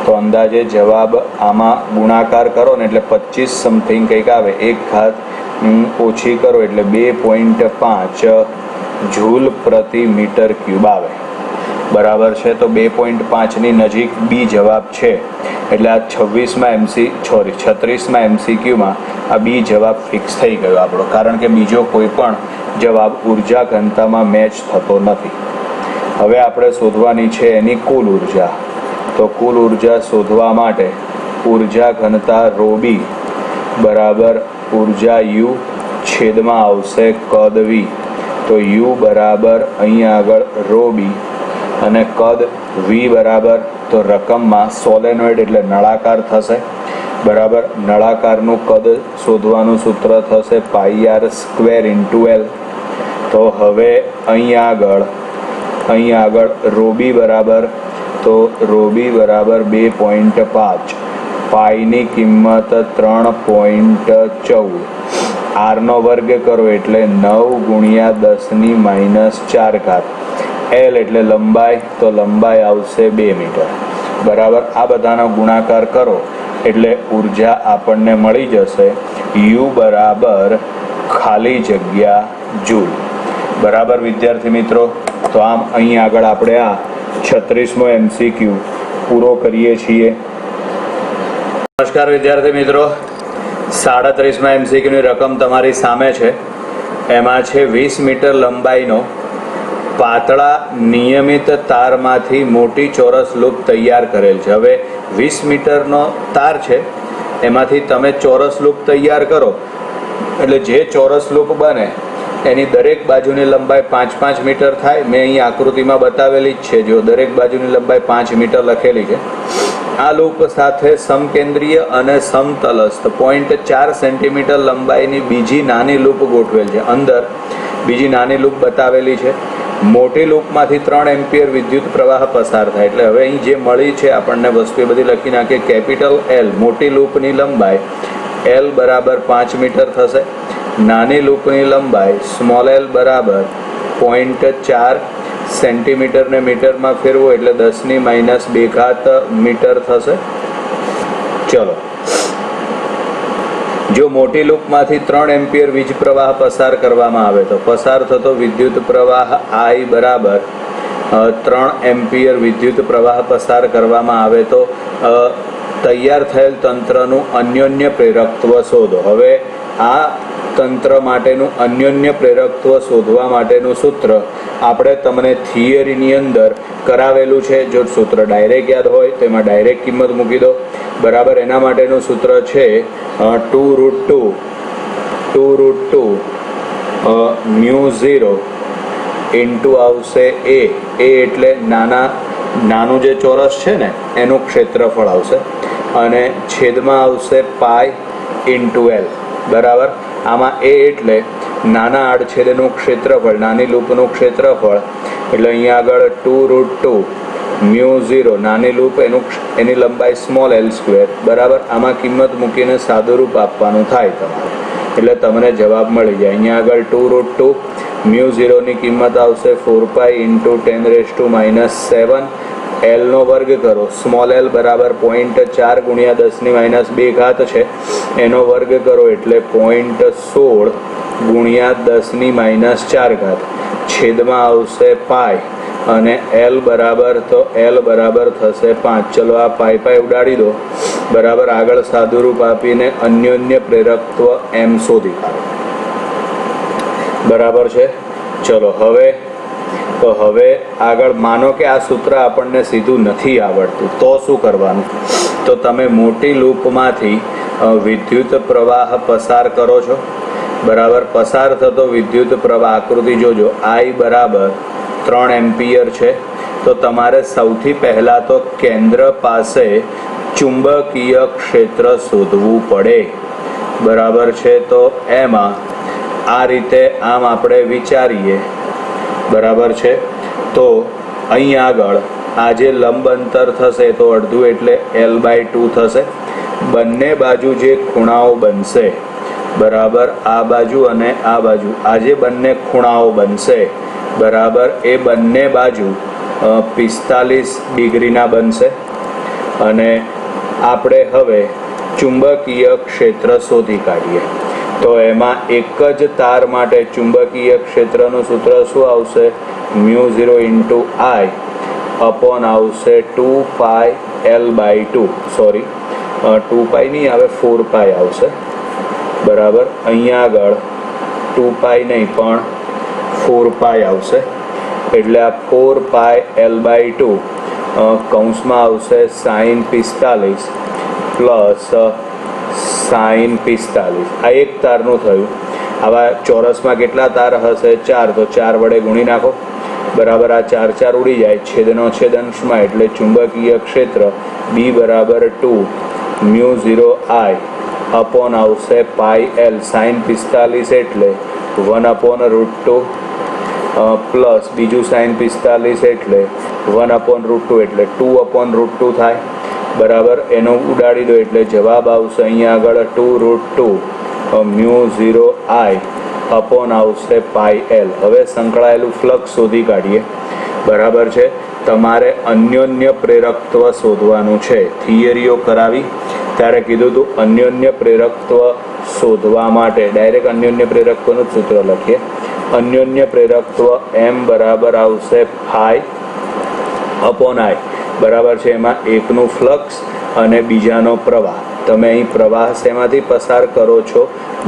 તો અંદાજે જવાબ આમાં ગુણાકાર કરો ને એટલે 25 સમથિંગ કંઈક આવે. 1 ઘાત ઓછી કરો એટલે 2.5 જૂલ પ્રતિ મીટર ક્યુબ આવે બરાબર છે. તો 2.5ની નજીક બી જવાબ છે. એટલે આ 36માં MCQમાં આ બી જવાબ ફિક્સ થઈ ગયો આપણો, કારણ કે બીજો કોઈ પણ જવાબ ઉર્જા ઘનતામાં મેચ થતો નથી. હવે આપણે શોધવાની છે એની કુલ ઉર્જા. તો કુલ ઉર્જા શોધવા માટે ઉર્જા ઘનતા ρb બરાબર ઉર્જા U છેદમાં આવશે કદ V. તો U બરાબર અહીંયા આગળ ρb અને કદ V બરાબર તો રકમમાં સોલેનોઇડ એટલે નળાકાર થશે બરાબર. નળાકારનું કદ શોધવાનું સૂત્ર થશે πr² × L. તો હવે અહીંયા આગળ ρb બરાબર તો ρb બરાબર 2.5, પાઈની કિંમત 3.14, આરનો વર્ગ કરો એટલે 9 ગુણ્યા 10ની -4 ઘાત. L એટલે લંબાઈ, તો લંબાઈ આવશે 2 મીટર બરાબર. આ બધાનો ગુણાકાર કરો એટલે ઉર્જા આપણને મળી જશે U બરાબર ખાલી જગ્યા જૂલ બરાબર. વિદ્યાર્થી મિત્રો, તો આમ અહીં આગળ આપણે આ 36મો MCQ પૂરો કરીએ છીએ. નમસ્કાર વિદ્યાર્થી મિત્રો, 37મા MCQની રકમ તમારી સામે છે. એમાં છે 20 મીટર લંબાઈનો પાતળા નિયમિત તારમાંથી મોટી ચોરસ લૂપ તૈયાર કરેલ છે. હવે 20 મીટરનો તાર છે, એમાંથી તમે ચોરસ લૂપ તૈયાર કરો એટલે જે ચોરસ લૂપ બને એની દરેક બાજુની લંબાઈ 5-5 મીટર થાય. મેં અહીં આકૃતિમાં બતાવેલી જ છે, જો દરેક બાજુની લંબાઈ 5 મીટર લખેલી છે. આ લૂપ સાથે સમકેન્દ્રીય અને સમતલસ્થ 0.4 સેન્ટીમીટર લંબાઈની બીજી નાની લૂપ ગોઠવેલ છે. અંદર બીજી નાની લૂપ બતાવેલી છે. મોટી લૂપમાંથી 3 એમ્પિયર વિદ્યુત પ્રવાહ પસાર થાય. એટલે હવે અહીં જે મળી છે આપણને વસ્તુ એ બધી લખી નાખીએ. કેપિટલ L મોટી લૂપની લંબાઈ L બરાબર 5 મીટર થશે. નાની લૂપની લંબાઈ સ્મોલ l બરાબર 0.4 સેન્ટીમીટરને મીટરમાં ફેરવો એટલે 10ની -2 ઘાત મીટર થશે. ચલો, જો મોટી લૂપમાંથી 3 એમ્પિયર વીજ પ્રવાહ પસાર કરવામાં આવે તો પસાર થતો વિદ્યુત પ્રવાહ I બરાબર 3 એમ્પિયર વિદ્યુત પ્રવાહ પસાર કરવામાં આવે તો તૈયાર થયેલ તંત્રનું અન્યોન્ય પ્રેરકત્વ શોધો. હવે આ તંત્ર માટેનું અન્યોન્ય પ્રેરકત્વ શોધવા માટેનું સૂત્ર આપણે તમને થિયરીની અંદર કરાવેલું છે. જો સૂત્ર ડાયરેક્ટ યાદ હોય તો એમાં ડાયરેક્ટ કિંમત મૂકી દો બરાબર. એના માટેનું સૂત્ર છે 2√2 μ0 ઇન્ટુ આવશે A એટલે નાનું જે ચોરસ છે ને એનું ક્ષેત્રફળ આવશે અને છેદમાં આવશે પાઈ × L બરાબર. આમાં A એટલે નાના આડછેદનું ક્ષેત્રફળ, નાની લૂપનું ક્ષેત્રફળ. એટલે અહીંયા આગળ 2√2 μ0 નાની લૂપ એની લંબાઈ સ્મોલ l² બરાબર. આમાં કિંમત મૂકીને સાદુરૂપ આપવાનું થાય તમારે એટલે તમને જવાબ મળી જાય. અહીંયા આગળ 2√2 μ0ની કિંમત આવશે 4π × 10⁻⁷. Lનો વર્ગ કરો, સ્મોલ l બરાબર 0.4 ગુણ્યા 10ની -2 ઘાત છે, એનો વર્ગ કરો એટલે 0.16 ગુણ્યા 10ની -4 ઘાત. છેદમાં આવશે પાઈ અને L બરાબર થશે 5. ચલો આ પાઈ ઉડાડી દો બરાબર. આગળ સાદુરૂપ આપીને અન્યોન્ય પ્રેરકત્વ M શોધી કાઢો. બરાબર છે. ચલો હવે આગળ માનો કે આ સૂત્ર આપણને સીધું નથી આવડતું તો શું કરવાનું? તો તમે મોટી લૂપમાંથી વિદ્યુત પ્રવાહ પસાર કરો છો. બરાબર, પસાર થતો વિદ્યુત પ્રવાહ આકૃતિ જોજો, I બરાબર 3 એમ્પિયર છે. તો તમારે સૌથી પહેલાં તો કેન્દ્ર પાસે ચુંબકીય ક્ષેત્ર શોધવું પડે. બરાબર છે. તો એમાં આ રીતે આમ આપણે વિચારીએ. બરાબર છે. તો અહીં આગળ આ જે લંબ અંતર થશે તો અડધું એટલે L/2 થશે. બંને બાજુ જે ખૂણાઓ બનશે, બરાબર, આ બાજુ અને આ બાજુ, આ જે બંને ખૂણાઓ બનશે, બરાબર, એ બંને બાજુ 45 ડિગ્રીના બનશે. અને આપણે હવે ચુંબકીય ક્ષેત્ર શોધી કાઢીએ. તો એમાં એક જ તાર માટે ચુંબકીય ક્ષેત્રનું સૂત્ર શું આવશે? μ0 × I અપોન આવશે 2πL/2. સોરી, 2π નહીં આવે, 4π આવશે. બરાબર, અહીંયા આગળ 2π નહીં પણ 4π આવશે. એટલે આ 4πL/2 કૌંસમાં આવશે sin 45 પ્લસ sin 45. આ એક તારનું થયું. આવા ચોરસમાં કેટલા તાર હશે? 4. તો 4 વડે ગુણી નાખો. બરાબર, આ 4 4 ઉડી જાય, છેદનો છેદ અંશમાં, એટલે ચુંબકીય ક્ષેત્ર B બરાબર 2 μ0 I અપોન આવશે πL. sin 45 એટલે 1/√2 પ્લસ બીજું sin 45 એટલે 1/√2 એટલે 2/√2 થાય. બરાબર, એનો ઉડાડી દો એટલે જવાબ આવશે અહીંયા આગળ 2√2 μ0 I અપોન આવશે πL. હવે સંકળાયેલું ફ્લક્સ શોધી કાઢીએ. બરાબર છે. તમારે અન્યોન્ય પ્રેરકત્વ શોધવાનું છે. થિયરીઓ કરાવી ત્યારે કીધું હતું અન્યોન્ય પ્રેરકત્વ શોધવા માટે ડાયરેક્ટ અન્યોન્ય પ્રેરકત્વનું જ સૂત્ર લખીએ. અન્યોન્ય પ્રેરકત્વ M બરાબર આવશે φ/I. બરાબર છે. એમાં એકનું ફ્લક્સ અને બીજાનો પ્રવાહ. તમે અહીં પ્રવાહ શેમાંથી પસાર કરો છો?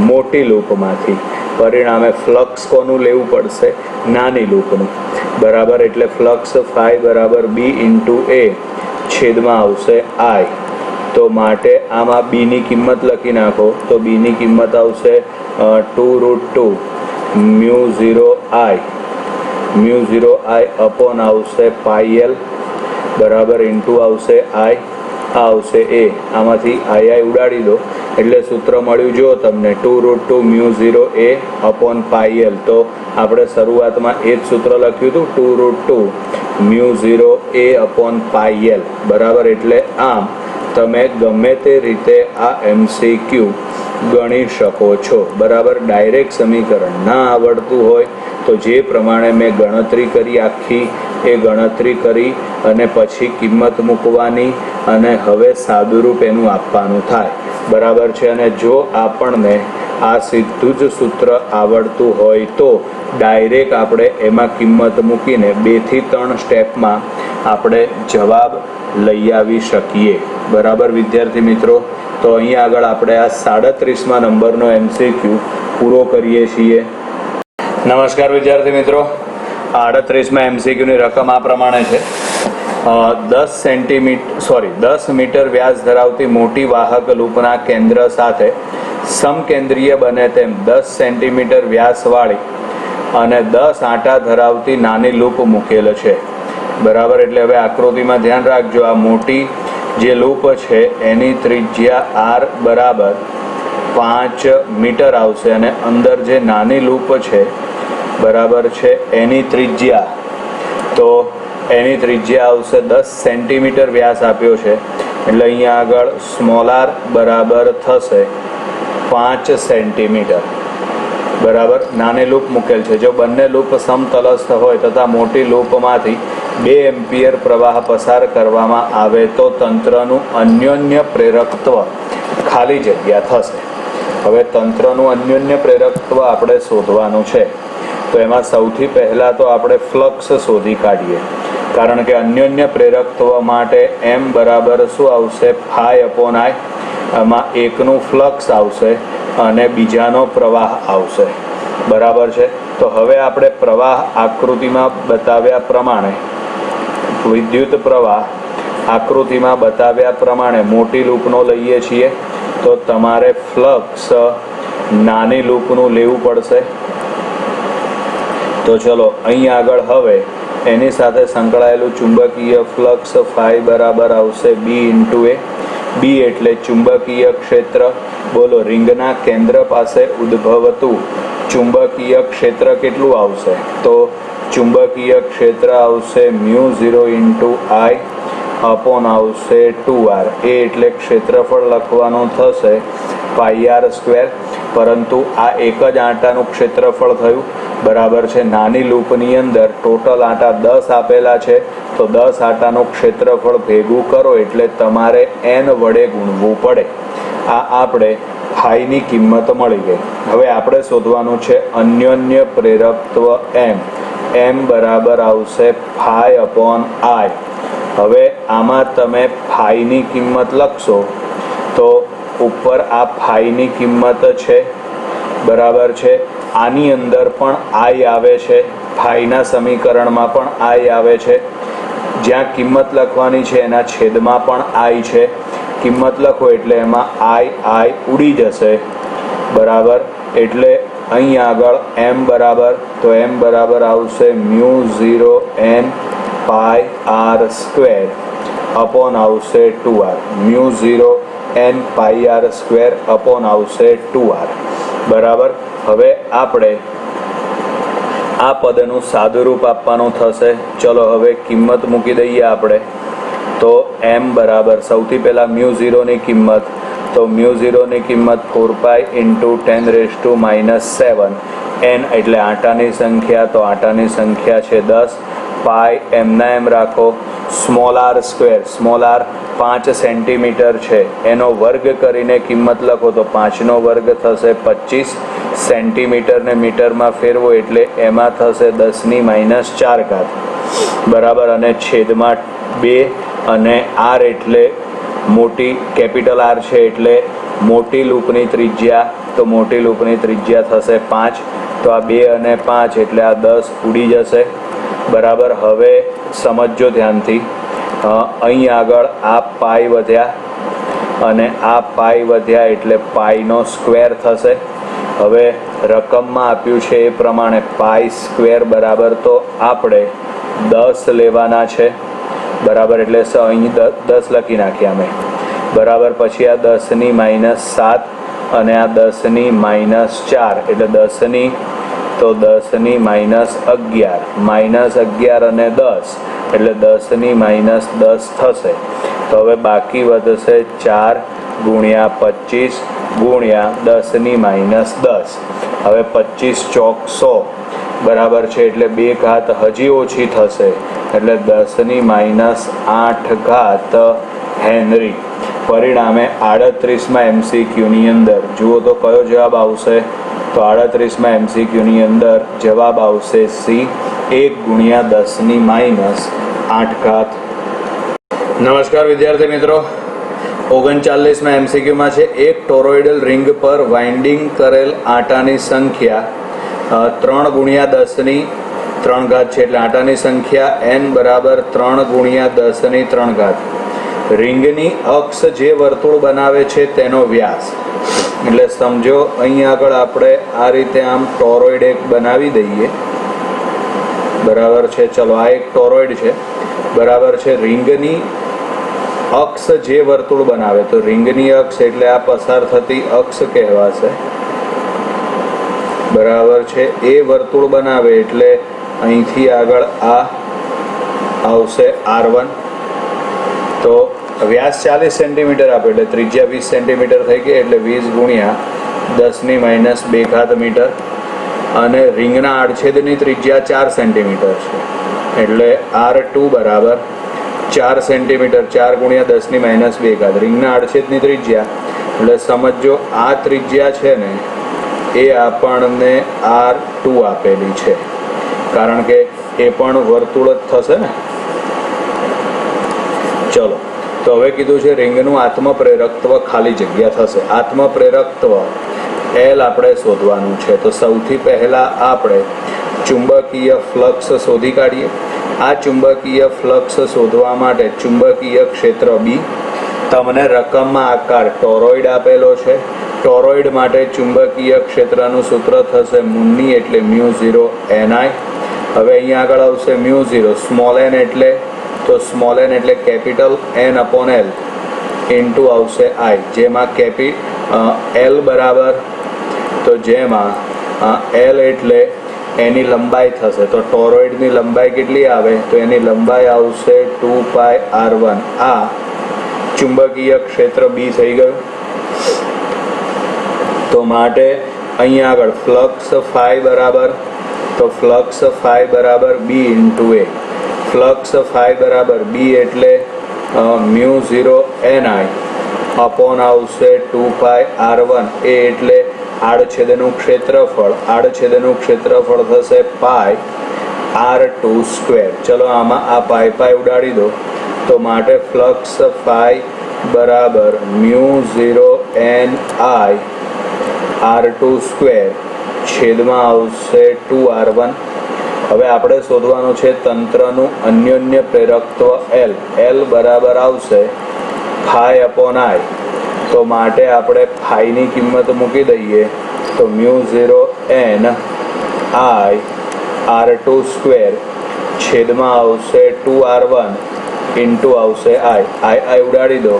મોટી લૂપમાંથી. પરિણામે ફ્લક્સ કોનું લેવું પડશે? નાની લૂપનું. બરાબર, એટલે ફ્લક્સ φ બરાબર B × A છેદમાં આવશે I. તો માટે આમાં B ની કિંમત લખી નાખો. તો B ની કિંમત આવશે 2√2 μ0 I અપોન આવશે πL. બરાબર, ઇન્ટુ આવશે I, આ આવશે A. આમાંથી I ઉડાડી દો એટલે સૂત્ર મળ્યું જો તમને 2√2 μ0 A અપોન πL. તો આપણે શરૂઆતમાં એ જ સૂત્ર લખ્યું હતું 2√2 μ0 A અપોન πL. બરાબર, એટલે આમ તમે ગમે તે રીતે આ MCQ ગણી શકો છો. બરાબર, ડાયરેક્ટ સમીકરણ ના આવડતું હોય તો જે પ્રમાણે મેં ગણતરી કરી આખી એ ગણતરી કરી અને પછી કિંમત મૂકવાની અને હવે સાદુરૂપ એનું આપવાનું થાય. બરાબર છે. અને જો આપણને આ સીધું જ સૂત્ર આવડતું હોય તો ડાયરેક્ટ આપણે એમાં કિંમત મૂકીને 2 થી 3 સ્ટેપમાં આપણે જવાબ લઈ આવી શકીએ. બરાબર વિદ્યાર્થી મિત્રો, તો અહીંયા આગળ આપણે આ 37મા નંબરનો MCQ પૂરો કરીએ છીએ. નમસ્કાર વિદ્યાર્થી મિત્રો, 38મા MCQની રકમ આ પ્રમાણે છે. 10 મીટર વ્યાસ ધરાવતી મોટી વાહક લૂપના કેન્દ્ર સાથે સમકેન્દ્રીય બને તેમ 10 સેન્ટીમીટર વ્યાસવાળી અને 10 આંટા ધરાવતી નાની લૂપ મૂકેલ છે. બરાબર, એટલે હવે આકૃતિમાં ધ્યાન રાખજો. આ મોટી જે લૂપ છે એની ત્રિજ્યા R બરાબર 5 મીટર આવશે અને અંદર જે નાની લૂપ છે, બરાબર છે, એની ત્રિજ્યા આવશે 10 સેન્ટીમીટર વ્યાસ આપ્યો છે. એટલે અહીંયા આગળ સ્મોલ r બરાબર થશે 5 સેન્ટીમીટર. બરાબર, નાની લૂપ મૂકેલ છે. જો બંને લૂપ સમતલસ્થ હોય તથા મોટી લૂપમાંથી 2 એમ્પિયર પ્રવાહ પસાર કરવામાં આવે તો તંત્રનું અન્યોન્ય પ્રેરકત્વ ખાલી જગ્યા થશે. હવે તંત્રનું અન્યોન્ય પ્રેરકત્વ આપણે શોધવાનું છે. તો એમાં સૌથી પહેલાં તો આપણે ફ્લક્સ શોધી કાઢીએ. કારણ કે અન્યોન્ય પ્રેરકત્વ માટે M બરાબર શું આવશે? φ/I. આમાં એકનું ફ્લક્સ આવશે અને બીજાનો પ્રવાહ આવશે. બરાબર છે. તો હવે આપણે પ્રવાહ આકૃતિમાં બતાવ્યા પ્રમાણે વિદ્યુત પ્રવાહ આકૃતિમાં બતાવ્યા પ્રમાણે મોટી લૂપનો લઈએ છીએ તો તમારે ફ્લક્સ નાની લૂપનું લેવું પડશે. તો ચલો અહીં આગળ હવે એની સાથે સંકળાયેલું ચુંબકીય ફ્લક્સ ફાઈ બરાબર આવશે બી ઇન્ટુ એ. બી એટલે ચુંબકીય ક્ષેત્ર. બોલો, રિંગના કેન્દ્ર પાસે ઉદ્ભવતું ચુંબકીય ક્ષેત્ર કેટલું આવશે? તો ચુંબકીય ક્ષેત્ર આવશે μ0 ઇન્ટુ આઈ અપોન આવશે 2r. એ એટલે ક્ષેત્રફળ લખવાનું થશે πr². પરંતુ આ એક જ આંટાનું ક્ષેત્રફળ થયું, બરાબર છે. નાની લૂપની અંદર ટોટલ આંટા 10 આપેલા છે, તો 10 આંટાનું ક્ષેત્રફળ ભેગું કરો એટલે તમારે n વડે ગુણવું પડે. આ આપણે ફાઈની કિંમત મળી ગઈ. હવે આપણે શોધવાનું છે અન્યોન્ય પ્રેરકત્વ m. m બરાબર આવશે ફાઈ અપોન આઈ. હવે આમાં તમે ફાઈની કિંમત લખશો તો ઉપર આ ફાઈની કિંમત છે, બરાબર છે. આની અંદર પણ આઈ આવે છે, ફાઈના સમીકરણમાં પણ આઈ આવે છે. જ્યાં કિંમત લખવાની છે એના છેદમાં પણ આઈ છે. કિંમત લખો એટલે એમાં આઈ ઉડી જશે, બરાબર. એટલે અહીં આગળ m બરાબર, તો m બરાબર આવશે μ0 n પાઈ r² અપોન આવશે 2r. μ0 n પાઈ r² અપોન આવશે 2r, બરાબર. હવે આપણે આ પદનું સાદુરૂપ આપવાનું થશે. ચલો હવે કિંમત મૂકી દઈએ આપણે. તો m બરાબર સૌથી પહેલાં μ0 ની કિંમત, તો μ0 ની કિંમત 4π ઇન્ટુ 10⁻⁻7. n એટલે આંટાની સંખ્યા, તો આંટાની સંખ્યા છે 10. પાઈ એમના એમ રાખો. Small r², small r 5 centimetre છે, એનો વર્ગ કરીને કિંમત લખો તો 5નો વર્ગ થશે 25. સેન્ટીમીટરને મીટરમાં ફેરવો એટલે એમાં થશે 10⁻⁴, બરાબર. અને છેદમાં 2 અને r એટલે મોટી કેપિટલ R છે એટલે મોટી લૂપની ત્રિજ્યા, તો મોટી લૂપની ત્રિજ્યા થશે 5. તો આ 2 અને 5 એટલે આ 10 ઉડી જશે, બરાબર. હવે સમજો ધ્યાનથી. અહીં આગળ આ પાઈ વધ્યા અને આ પાઈ વધ્યા એટલે પાઈનો સ્ક્વેર થશે. હવે રકમમાં આપ્યું છે એ પ્રમાણે π² બરાબર, તો આપણે 10 લેવાના છે, બરાબર. એટલે અહીં 10 લખી નાખ્યા અમે, બરાબર. પછી આ 10⁻⁷ અને આ 10⁻⁴, એટલે 10ની, તો 10⁻11, -11 અને 10 એટલે 10⁻10 થશે. તો હવે બાકી વધશે 4 ગુણ્યા 25 ગુણ્યા 10⁻10. હવે 25 ચોક 100, બરાબર છે. એટલે 2 ઘાત હજી ઓછી થશે એટલે 10⁻8 હેનરી. પરિણામે 38માં MCQની અંદર જુઓ તો કયો જવાબ આવશે? તો 38માં MCQની અંદર જવાબ આવશે C, 1 ગુણ્યા 10⁻8. નમસ્કાર વિદ્યાર્થી મિત્રો, 39માં MCQમાં છે એક ટોરોઇડલ રિંગ પર વાઇન્ડિંગ કરેલ આંટાની સંખ્યા 3 ગુણ્યા 10⁻³ છે, એટલે આંટાની સંખ્યા n બરાબર 3 ગુણ્યા 10⁻³ રિંગની અક્ષ જે વર્તુળ બનાવે છે તેનો વ્યાસ. એટલે સમજો અહીં આગળ આપણે આ રીતે આમ ટોરોઇડ એક બનાવી દઈએ, બરાબર છે. ચલો આ એક ટોરોઇડ છે, બરાબર છે. રિંગની અક્ષ જે વર્તુળ બનાવે, તો રિંગની અક્ષ એટલે આ પસાર થતી અક્ષ કહેવાશે, બરાબર છે. એ વર્તુળ બનાવે એટલે અહીંથી આગળ આ આવશે R1. તો વ્યાસ 40 સેન્ટીમીટર આપે એટલે ત્રિજ્યા 20 સેન્ટીમીટર થઈ ગઈ, એટલે 20 ગુણ્યા 10⁻² મીટર. અને રિંગના આડછેદની ત્રિજ્યા 4 સેન્ટીમીટર છે, એટલે R2 બરાબર 4 સેન્ટીમીટર. 4 ગુણ્યા 10⁻². રિંગના આડછેદની ત્રિજ્યા એટલે સમજો આ ત્રિજ્યા છે ને એ આપણને R2 આપેલી છે, કારણ કે એ પણ વર્તુળ જ થશે ને. ચલો, તો હવે કીધું છે રિંગનું આત્મપ્રેરકત્વ ખાલી જગ્યા થશે. આત્મપ્રેરકત્વ L આપણે શોધવાનું છે. તો સૌથી પહેલાં આપણે ચુંબકીય ફ્લક્સ શોધી કાઢીએ. આ ચુંબકીય ફ્લક્સ શોધવા માટે ચુંબકીય ક્ષેત્ર બી, તમને રકમમાં આકાર ટોરોઇડ આપેલો છે. ટોરોઇડ માટે ચુંબકીય ક્ષેત્રનું સૂત્ર થશે મુન્ની એટલે μ0 ni. હવે અહીંયા આગળ આવશે μ0 સ્મોલ n એટલે તો સ્મોલ n એટલે capital n upon l into આવશે i, જેમાં l બરાબર તો જેમાં l એટલે એની લંબાઈ થશે. તો ટોરોઇડની લંબાઈ કેટલી આવે તો એની લંબાઈ આવશે 2πr1. આ ચુંબકીય ક્ષેત્ર બી થઈ ગયું. તો માટે અહીંયા આગળ ફ્લક્સ ફાઈ બરાબર તો ફ્લક્સ ફાઈ બરાબર બી ઇન્ટુ એ. ફ્લક્સ ફાઈ બરાબર બી એટલે μ0 ni અપોન આવશે 2πr1. એ એટલે આડછેદનું ક્ષેત્રફળ. આડછેદનું ક્ષેત્રફળ થશે પાઈ r2 સ્ક્વેર. ચલો આમાં આ પાઈ ઉડાડી દો. તો માટે ફ્લક્સ ફાઈ બરાબર μ0 ni r2 સ્ક્વેર છેદમાં આવશે 2r1. હવે આપણે શોધવાનું છે તંત્રનું અન્યોન્ય પ્રેરકત્વ L. L બરાબર આવશે ફાઈ અપોન i. તો માટે આપણે ફાઈની કિંમત મૂકી દઈએ તો μ0 n i r2 સ્ક્વેર છેદમાં આવશે 2r1 ઇન્ટુ આવશે i ઉડાડી દો.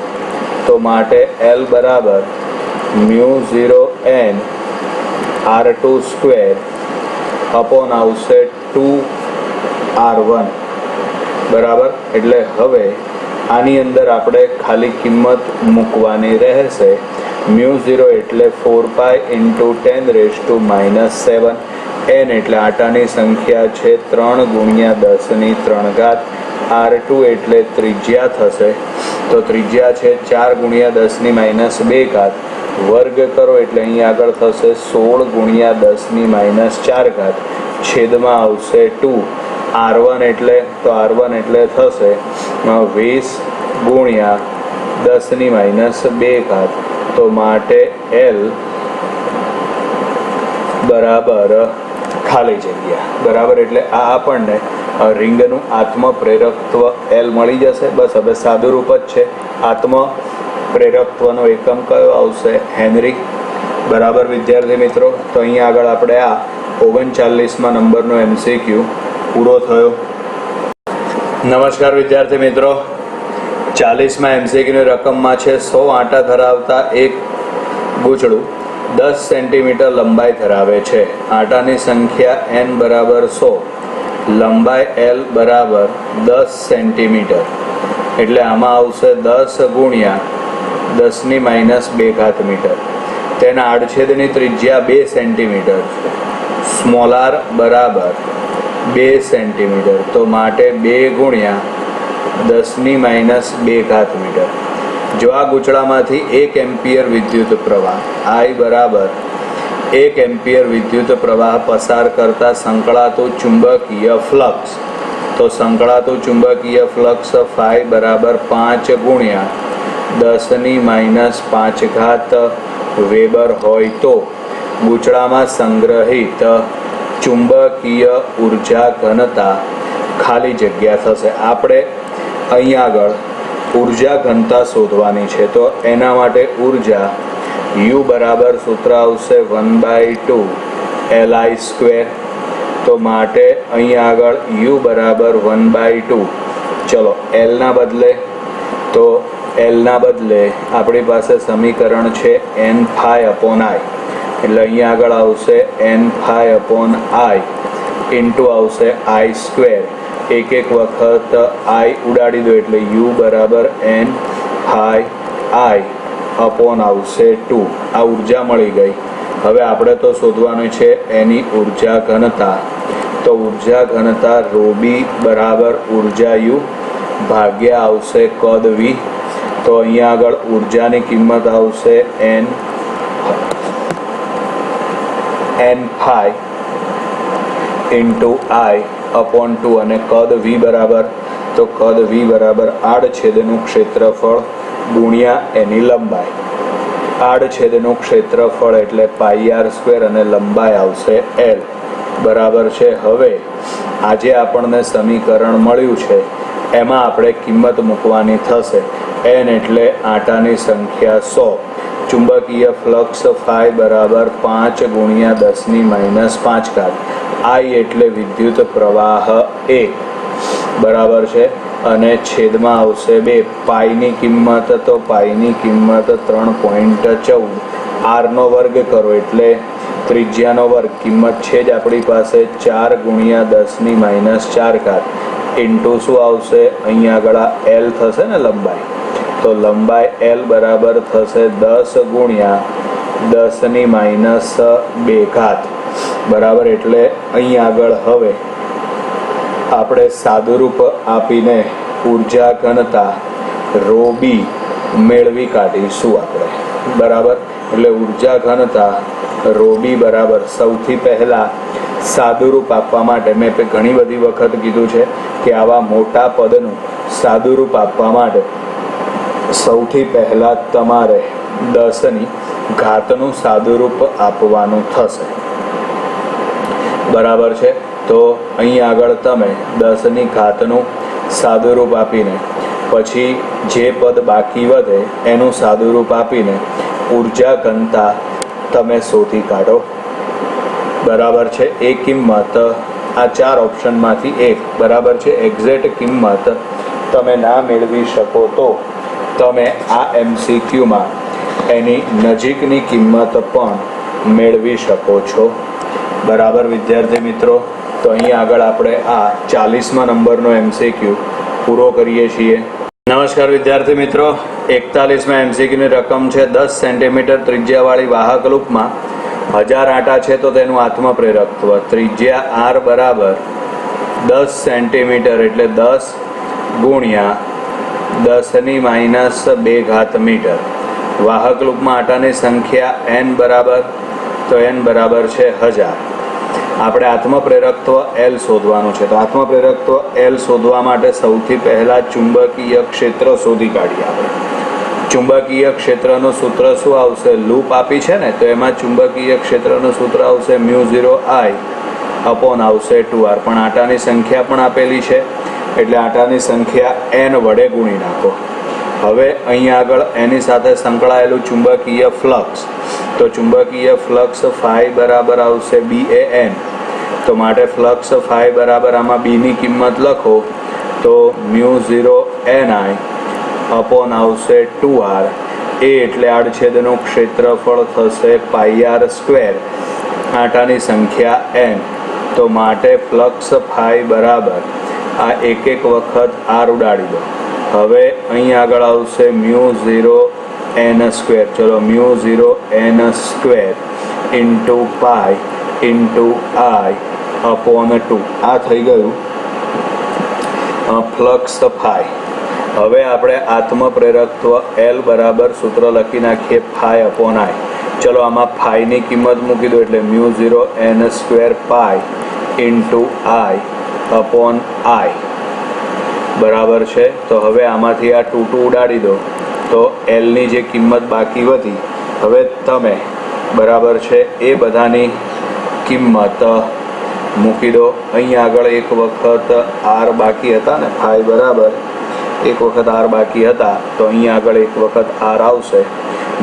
તો માટે L બરાબર μ0 n r2 સ્ક્વેર અપોન આવશે 2r1 બરાબર. એટલે હવે આની અંદર આપણે ખાલી કિંમત મૂકવાની રહેશે. μ0 એટલે 4π ઇન્ટુ 10⁻⁻7. n એટલે આટાની સંખ્યા છે 3 ગુણ્યા 10⁻³ ઘાત. r2 એટલે ત્રિજ્યા થશે તો ત્રિજ્યા છે 4 ગુણ્યા 10⁻² ઘાત. વર્ગ કરો એટલે અહીં આગળ થશે 16 ગુણ્યા 10⁻⁴ ઘાત છેદમાં આવશે 2. r1 એટલે તો r1 એટલે થશે 20 ગુણ્યા 10⁻² ઘાત. તો માટે L બરાબર ખાલી જગ્યા બરાબર. એટલે આ આપણને રિંગનું આત્મ પ્રેરકત્વ L મળી જશે. બસ હવે સાદુરૂપ જ છે. આત્મ પ્રેરકત્વનો એકમ કયો આવશે હેનરી બરાબર. વિદ્યાર્થી મિત્રો તો અહીંયા આગળ આપણે આ 39મા નંબરનો MCQ પૂરો થયો. નમસ્કાર વિદ્યાર્થી મિત્રો, 40મા MCQની રકમમાં છે 100 આંટા ધરાવતા એક ગૂંચળું 10 સેન્ટીમીટર લંબાઈ ધરાવે છે. આંટાની સંખ્યા n બરાબર 100, લંબાઈ L બરાબર 10 સેન્ટીમીટર. એટલે આમાં આવશે 10 ગુણ્યા 10⁻² ઘાત મીટર. તેના આડછેદની ત્રિજ્યા 2 સેન્ટીમીટર છે. સ્મોલ r બરાબર 2 સેન્ટીમીટર. તો માટે 2 ગુણ્યા 10⁻² ઘાત મીટર. જો આ ગૂંચળામાંથી 1 એમ્પિયર વિદ્યુત પ્રવાહ I બરાબર 1 એમ્પિયર વિદ્યુત પ્રવાહ પસાર કરતા સંકળાતું ચુંબકીય ફ્લક્સ, તો સંકળાતું ચુંબકીય ફ્લક્સ ફાઈ બરાબર 5 ગુણ્યા 10⁻5 ઘાત વેબર હોય તો ગૂંચળામાં સંગ્રહિત ચુંબકીય ઉર્જા ઘનતા ખાલી જગ્યા થશે. આપણે અહીં આગળ ઉર્જા ઘનતા શોધવાની છે. તો એના માટે ઉર્જા U બરાબર સૂત્ર આવશે 1/2 Li². તો માટે અહીં આગળ U બરાબર 1/2. ચલો Lના બદલે તો Lના બદલે આપણી પાસે સમીકરણ છે n phi upon I. એટલે અહીંયા આગળ આવશે n phi upon I into આવશે I². એક વખત I ઉડાડી દો એટલે U બરાબર n phi I અપોન આવશે 2. આ ઉર્જા મળી ગઈ. હવે આપણે તો શોધવાનું છે એની ઉર્જા ઘનતા. તો ઉર્જા ઘનતા ρB બરાબર ઉર્જા U ભાગ્યા આવશે કદ V. તો અહીંયા આગળ ઉર્જાની કિંમત આવશે n phi into I upon 2 અને કદ V બરાબર તો કદ V બરાબર આડછેદનું ક્ષેત્રફળ ગુણ્યા એની લંબાઈ. આડછેદનું ક્ષેત્રફળ એટલે πr² અને લંબાઈ આવશે L બરાબર છે। હવે આજે આપણને સમીકરણ મળ્યું છે એમાં આપણે કિંમત મૂકવાની થશે। n એટલે આટાની સંખ્યા 100। ચુંબકીય ફ્લક્સ ફાઈ બરાબર 5 ગુણ્યા 10⁻5 I એટલે વિદ્યુત પ્રવાહ A બરાબર છે। અને છેદમાં આવશે 2। પાઈની કિંમત તો પાઈની કિંમત 3.14। આરનો વર્ગ કરો એટલે ત્રિજ્યાનો વર્ગ। કિંમત છે જ આપણી પાસે 4 ગુણ્યા 10⁻4 ઇન્ટુ શું આવશે અહીંયા આગળ L થશે ને લંબાઈ, તો લંબાઈ L બરાબર થશે 10 ગુણ્યા 10⁻2 બરાબર। એટલે અહીં આગળ હવે આપણે સાદુરૂપ આપીને ઉર્જા ઘનતા ρB મેળવી કાઢીશું આપણે બરાબર। એટલે ઉર્જા ઘનતા ρB બરાબર સૌથી પહેલાં સાદુરૂપ આપવા માટે મેં ઘણી બધી વખત કીધું છે કે આવા મોટા પદનું સાદુરૂપ આપવા માટે સૌથી પહેલાં તમારે 10ની ઘાતનું સાદુરૂપ આપવાનું થશે બરાબર છે। તો અહીં આગળ તમે 10ની ઘાતનું સાદુરૂપ આપીને પછી જે પદ બાકી વધે એનું સાદુરૂપ આપીને ઉર્જા ઘનતા તમે શોધી કાઢો બરાબર છે। એ કિંમત આ 4 ઓપ્શનમાંથી એક બરાબર છે। એક્ઝેક્ટ કિંમત તમે ના મેળવી શકો તો તમે આ MCQમાં એની નજીકની કિંમત પણ મેળવી શકો છો બરાબર વિદ્યાર્થી મિત્રો। તો અહીં આગળ આપણે આ 40મા નંબરનો MCQ પૂરો કરીએ છીએ। નમસ્કાર વિદ્યાર્થી મિત્રો, 41મા MCQની રકમ છે 10 સેન્ટીમીટર ત્રિજ્યાવાળી વાહક લૂપમાં 1000 આટા છે તો તેનું આત્મપ્રેરકત્વ ત્રિજ્યા R બરાબર 10 સેન્ટીમીટર એટલે 10 ગુણ્યા 10⁻2 મીટર। વાહક લૂપમાં આટાની સંખ્યા n બરાબર તો n બરાબર છે 1000। આપણે આત્મપ્રેરકત્વ L શોધવાનું છે, તો આત્મપ્રેરકત્વ L શોધવા માટે સૌથી પહેલાં ચુંબકીય ક્ષેત્ર શોધી કાઢીએ આપણે। ચુંબકીય ક્ષેત્રનું સૂત્ર શું આવશે? લૂપ આપી છે ને તો એમાં ચુંબકીય ક્ષેત્રનું સૂત્ર આવશે μ0I અપોન આવશે 2R। પણ આટાની સંખ્યા પણ આપેલી છે એટલે આટાની સંખ્યા n વડે ગુણી નાખો। હવે અહીં આગળ એની સાથે સંકળાયેલું ચુંબકીય ફ્લક્સ, તો ચુંબકીય ફ્લક્સ ફાઈ બરાબર આવશે BAN। તો માટે ફ્લક્સ ફાઈ બરાબર આમાં બીની કિંમત લખો તો μ0NI અપોન આવશે 2R। એ એટલે આડછેદનું ક્ષેત્રફળ થશે πr²। આટાની સંખ્યા n, તો માટે ફ્લક્સ ફાઈ બરાબર આ એક વખત R ઉડાડી દો। હવે અહીં આગળ આવશે μ0n²। ચલો μ0n² into pi into I upon 2। આ થઈ ગયું ફ્લક્સ ફાઈ। હવે આપણે આત્મપ્રેરકત્વ L બરાબર સૂત્ર લખી નાખીએ ફાઈ અપોન I। ચલો આમાં ફાઈની કિંમત મૂકી દો એટલે μ0n² pi into I upon I બરાબર છે। તો હવે આમાંથી આ 2 ઉડાડી દો તો Lની જે કિંમત બાકી વધી હવે તમે બરાબર છે એ બધાની કિંમત મૂકી દો। અહીં આગળ એક વખત R બાકી હતા ને ફાઈ બરાબર એક વખત R બાકી હતા તો અહીં આગળ એક વખત R આવશે।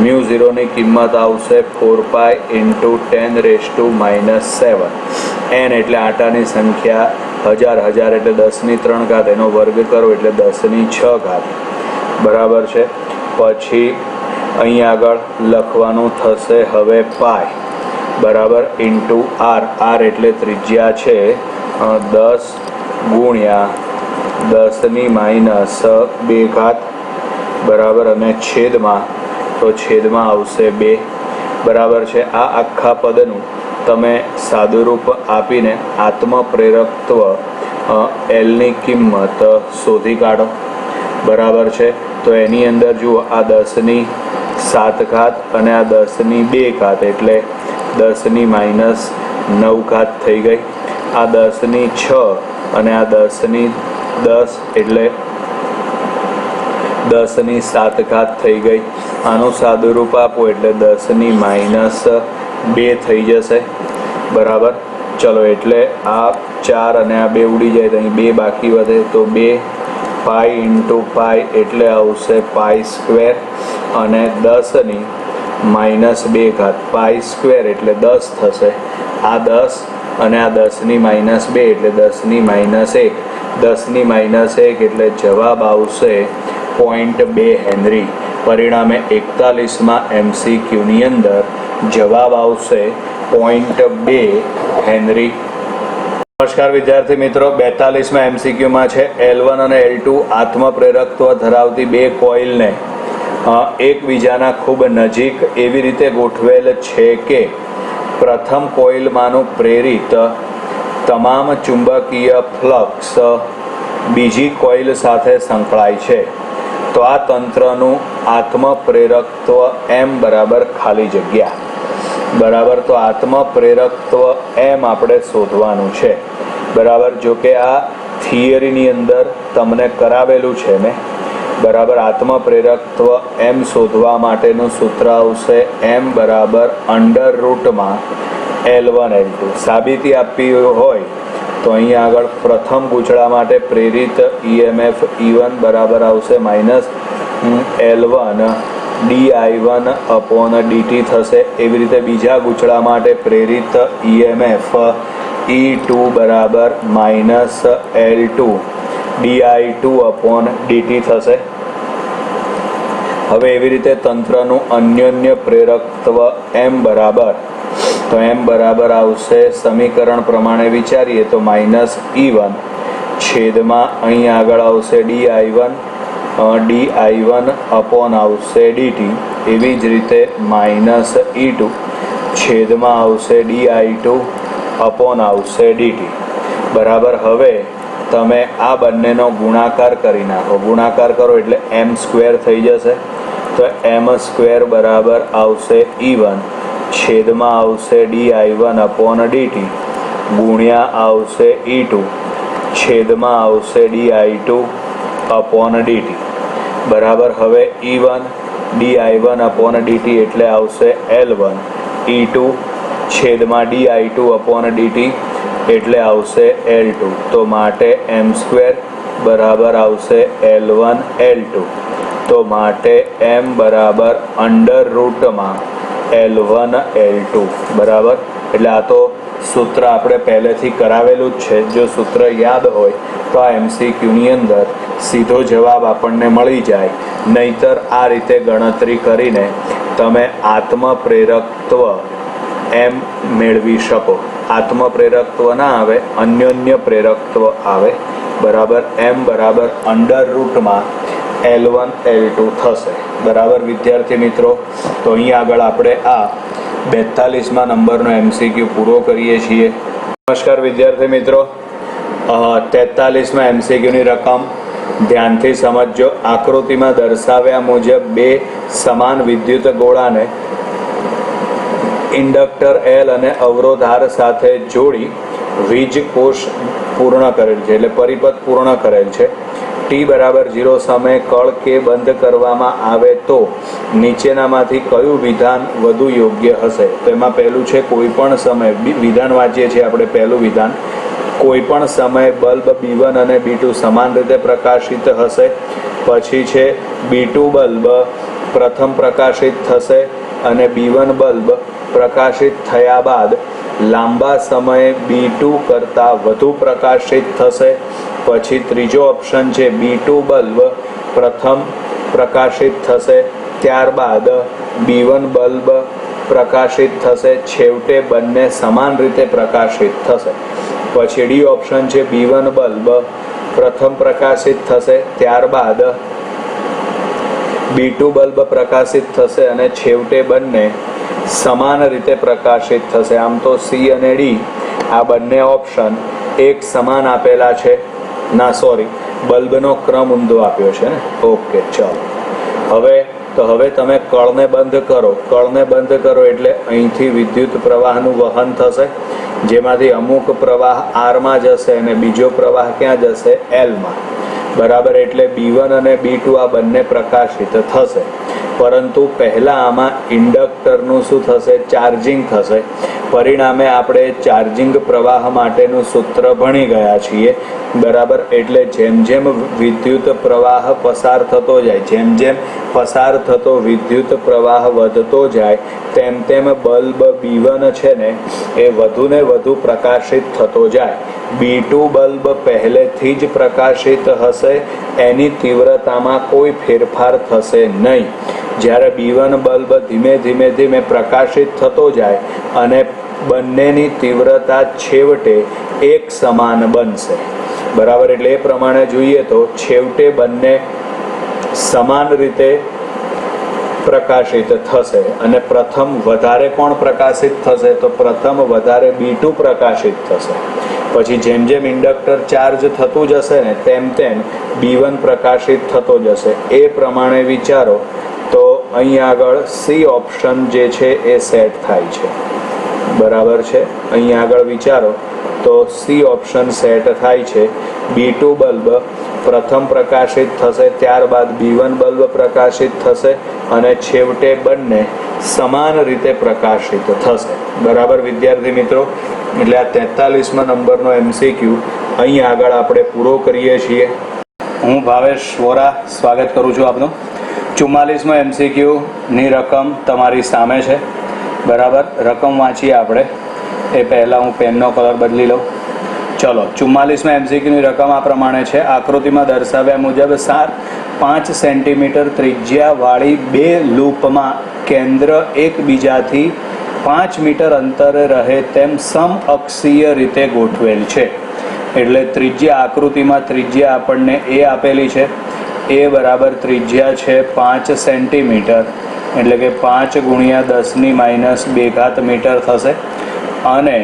μ0ની કિંમત આવશે 4π ઇન્ટુ 10⁻⁷। n એટલે આટાની સંખ્યા 1000 એટલે 10⁻3 એનો વર્ગ કરો એટલે 10⁶ બરાબર છે। પછી અહીં આગળ લખવાનું થશે હવે પાઈ બરાબર ઇન્ટુ R। R એટલે ત્રિજ્યા છે 10 ગુણ્યા 10⁻2 બરાબર અને છેદમાં તો છેદમાં આવશે 2 બરાબર છે। આ આખા પદનું તમે સાદુરૂપ આપીને આત્મપ્રેરકત્વ Lની કિંમત શોધી કાઢો બરાબર છે। તો એની અંદર જુઓ આ 10⁷ અને આ 10⁵ એટલે 10⁻9 થઈ ગઈ। આ 10�6 અને આ 10⁻10 એટલે 10⁷ થઈ ગઈ। આનું સાદુરૂપ આપો એટલે 10⁻2 થઈ જશે બરાબર। ચલો એટલે આ 4 અને આ 2 ઉડી જાય તો અહીં 2 બાકી વધે તો 2 પાઈ ઇન્ટુ પાઈ એટલે આવશે પાઈ સ્ક્વેર અને 10 - 2 ઘાત પાઈ સ્ક્વેર એટલે 10 થશે. આ 10 અને આ 10 - 2 એટલે 10 - 1 10 - 1 એટલે જવાબ આવશે 0.2 હેનરી. પરિણામે 41માં MCQની અંદર જવાબ આવશે 0.2 હેનરી. નમસ્કાર વિદ્યાર્થી મિત્રો, 42માં MCQમાં છે L1 અને L2 આત્મપ્રેરકત્વ ધરાવતી બે કોઇલને એકબીજાના ખૂબ નજીક એવી રીતે ગોઠવેલ છે કે પ્રથમ કોઇલમાંનું પ્રેરિત તમામ ચુંબકીય ફ્લક્સ બીજી કોઇલ સાથે સંકળાય છે. તો આ તંત્રનું આત્મપ્રેરકત્વ M બરાબર ખાલી જગ્યા બરાબર. તો આત્મપ્રેરકત્વ M આપણે શોધવાનું છે બરાબર. જો કે આ થિયરીની અંદર તમને કરાવેલું છે મેં બરાબર. આત્મપ્રેરકત્વ M શોધવા માટેનું સૂત્ર આવશે M બરાબર √ L1 L2. સાબિતી આપવી હોય તો અહીંયા આગળ પ્રથમ ગૂંચળા માટે પ્રેરિત EMF E1 બરાબર આવશે -L1 dI1/dt થશે. એવી રીતે બીજા ગૂંચળા માટે પ્રેરિત EMF E2 બરાબર -L2 dI2/dt થશે. હવે એવી રીતે તંત્રનું અન્યોન્ય પ્રેરકત્વ M બરાબર તો M બરાબર આવશે સમીકરણ પ્રમાણે વિચારીએ તો -E1 છેદમાં અહીં આગળ આવશે dI1 આવશે dt. એવી જ રીતે -E2 છેદમાં આવશે dI2 આવશે dt બરાબર. હવે તમે આ બંનેનો ગુણાકાર કરી નાખો. ગુણાકાર કરો એટલે m² થઈ જશે. તો m² બરાબર આવશે E1 છેદમાં આવશે dI1/dt ગુણ્યા આવશે E2 છેદમાં આવશે dI2/dt બરાબર. હવે E1 dI1/dt એટલે આવશે L1 E2 છેદમાં dI2/dt એટલે આવશે L2. તો માટે m² બરાબર આવશે L1 L2. તો માટે M બરાબર √ L1 L2 બરાબર. એટલે આ તો સૂત્ર આપણે પહેલેથી કરાવેલું જ છે. જો સૂત્ર યાદ હોય તો આ MCQની અંદર સીધો જવાબ આપણને મળી જાય. નહીતર આ રીતે ગણતરી કરીને તમે આત્મપ્રેરકત્વ M મેળવી શકો. આત્મપ્રેરકત્વ ના આવે, અન્યોન્ય પ્રેરકત્વ આવે બરાબર. M બરાબર √ L1 L2 થશે બરાબર. વિદ્યાર્થી મિત્રો, તો અહીં આગળ આપણે આ 42મા નંબરનો MCQ પૂરો કરીએ છીએ. નમસ્કાર વિદ્યાર્થી મિત્રો, 43મા MCQની રકમ ધ્યાનથી સમજજો. આકૃતિમાં દર્શાવ્યા મુજબ બે સમાન વિદ્યુત ગોળાને ઇન્ડક્ટર L અને અવરોધાર સાથે જોડી વીજ કોષ પૂર્ણ કરેલ છે એટલે પરિપથ પૂર્ણ કરેલ છે. t બરાબર 0 સમયે કળ કે બંધ કરવામાં આવે તો નીચેનામાંથી કયું વિધાન વધુ યોગ્ય હશે? તો એમાં પહેલું છે કોઈ પણ સમય વિધાન વાંચીએ છીએ આપણે. પહેલું વિધાન, કોઈ પણ સમયે બલ્બ B1 અને B2 સમાન રીતે પ્રકાશિત હશે. પછી છે B2 બલ્બ પ્રથમ પ્રકાશિત થશે અને B1 બલ્બ પ્રકાશિત થયા બાદ લાંબા સમયે B2 કરતાં વધુ પ્રકાશિત થશે. પછી ત્રીજો ઓપ્શન છે B2 બલ્બ પ્રથમ પ્રકાશિત થશે, ત્યારબાદ B1 બલ્બ પ્રકાશિત થશે, છેવટે બંને સમાન રીતે પ્રકાશિત થશે. પછી ડી ઓપ્શન છે B1 બલ્બ પ્રથમ પ્રકાશિત થશે, ત્યારબાદ B2 બલ્બ પ્રકાશિત થશે અને છેવટે બંને સમાન રીતે પ્રકાશિત થશે. આમ તો સી અને ડી આ બંને ઓપ્શન એક સમાન આપેલા છે. ના સોરી, બલ્બનો ક્રમ ઊંધો આપ્યો છે ને. ઓકે ચાલો. હવે તમે કળને બંધ કરો. કળને બંધ કરો એટલે અહીંથી વિદ્યુત પ્રવાહનું વહન થશે, જેમાંથી અમુક પ્રવાહ આરમાં જશે અને બીજો પ્રવાહ ક્યાં જશે? એલમાં બરાબર. એટલે B1 અને B2 આ બંને પ્રકાશિત થશે. પરંતુ પહેલાં આમાં ઇન્ડક્ટરનું શું થશે, ચાર્જિંગ થશે. પરિણામે આપણે ચાર્જિંગ પ્રવાહ માટેનું સૂત્ર ભણી ગયા છીએ, બરાબર. એટલે જેમ જેમ વિદ્યુત પ્રવાહ પસાર થતો જાય, જેમ જેમ પસાર થતો વિદ્યુત પ્રવાહ વધતો જાય, તેમ તેમ બલ્બ B1 છે ને એ વધુને વધુ પ્રકાશિત થતો જાય. B2 બલ્બ પહેલેથી જ પ્રકાશિત હશે, એની તીવ્રતામાં કોઈ ફેરફાર થશે નહીં. જ્યારે B1 બલ્બ ધીમે ધીમે ધીમે પ્રકાશિત થતો જાય અને બંનેની તીવ્રતા છેવટે એક સમાન બનશે, બરાબર. એટલે એ પ્રમાણે જોઈએ તો છેવટે બંને સમાન રીતે પ્રકાશિત થશે અને પ્રથમ વધારે કોણ પ્રકાશિત થશે, તો પ્રથમ વધારે B2 પ્રકાશિત થશે. પછી જેમ જેમ ઇન્ડક્ટર ચાર્જ થતું જશે ને તેમ તેમ B1 પ્રકાશિત થતો જશે. એ પ્રમાણે વિચારો તો અહીં આગળ સી ઓપ્શન જે છે એ સેટ થાય છે, બરાબર છે. અહીં આગળ વિચારો તો સી ઓપ્શન સેટ થાય છે. B2 બલ્બ પ્રથમ પ્રકાશિત થશે, ત્યારબાદ B1 બલ્બ પ્રકાશિત થશે અને છેવટે બંને સમાન રીતે પ્રકાશિત થશે, બરાબર વિદ્યાર્થી મિત્રો. એટલે આ 43મા નંબરનો MCQ અહીં આગળ આપણે પૂરો કરીએ છીએ. હું ભાવેશ વોરા સ્વાગત કરું છું આપનું. 44મો MCQ ની રકમ તમારી સામે છે, બરાબર. રકમ વાંચીએ આપણે એ પહેલાં હું પેનનો કલર બદલી લઉં. ચલો, 44મા MCQ ની રકમ આ પ્રમાણે છે. આકૃતિમાં દર્શાવ્યા મુજબ 5 સેન્ટીમીટર ત્રિજ્યાવાળી બે લૂપમાં કેન્દ્ર એકબીજાથી 5 મીટર અંતરે રહે તેમ સમઅક્ષીય રીતે ગોઠવેલ છે. એટલે ત્રિજ્યા, આકૃતિમાં ત્રિજ્યા આપણને એ આપેલી છે. એ બરાબર ત્રિજ્યા છે 5 સેન્ટીમીટર, એટલે કે 5 × 10⁻² મીટર થશે. અને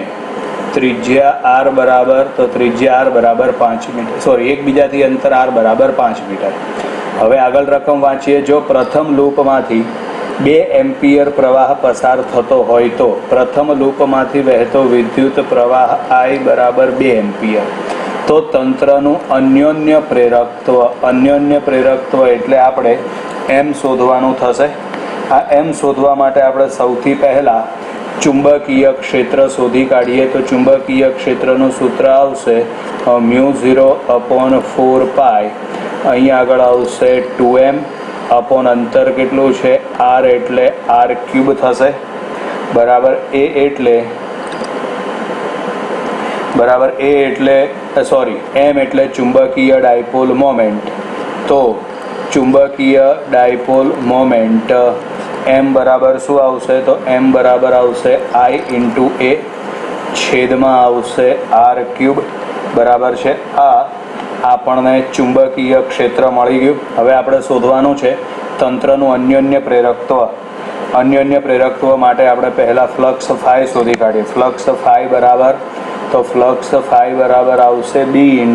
ત્રિજ્યા r બરાબર, તો ત્રિજ્યા r બરાબર 5 મીટર, સોરી, એકબીજાથી અંતર r બરાબર 5 મીટર. હવે આગળ રકમ વાંચીએ. જો પ્રથમ લૂપમાંથી 2 એમ્પિયર પ્રવાહ પસાર થતો હોય તો પ્રથમ લૂપમાંથી વહેતો વિદ્યુત પ્રવાહ I બરાબર 2 એમ્પિયર. તો તંત્રનું અન્યોન્ય પ્રેરકત્વ એટલે આપણે M શોધવાનું થશે. આ M શોધવા માટે આપણે સૌથી પહેલાં ચુંબકીય ક્ષેત્ર શોધી કાઢીએ. તો ચુંબકીય ક્ષેત્રનું સૂત્ર આવશે μ0/4π. અહીં આગળ આવશે 2m અપોન અંતર કેટલું છે r, એટલે r³ થશે, બરાબર. એ એટલે m એટલે ચુંબકીય ડાયપોલ મોમેન્ટ. તો ચુંબકીય ડાયપોલ મોમેન્ટ m બરાબર શું આવશે, તો m બરાબર આવશે I × a છેદમાં આવશે r³, બરાબર છે. આ આપણને ચુંબકીય ક્ષેત્ર મળી ગયું. હવે આપણે શોધવાનું છે તંત્રનું અન્યોન્ય પ્રેરકત્વ. અન્યોન્ય પ્રેરકત્વ માટે આપણે પહેલાં ફ્લક્સ ફાઈ શોધી કાઢીએ. ફ્લક્સ ફાઈ બરાબર, તો ફ્લક્સ ફાઈ બરાબર આવશે B ×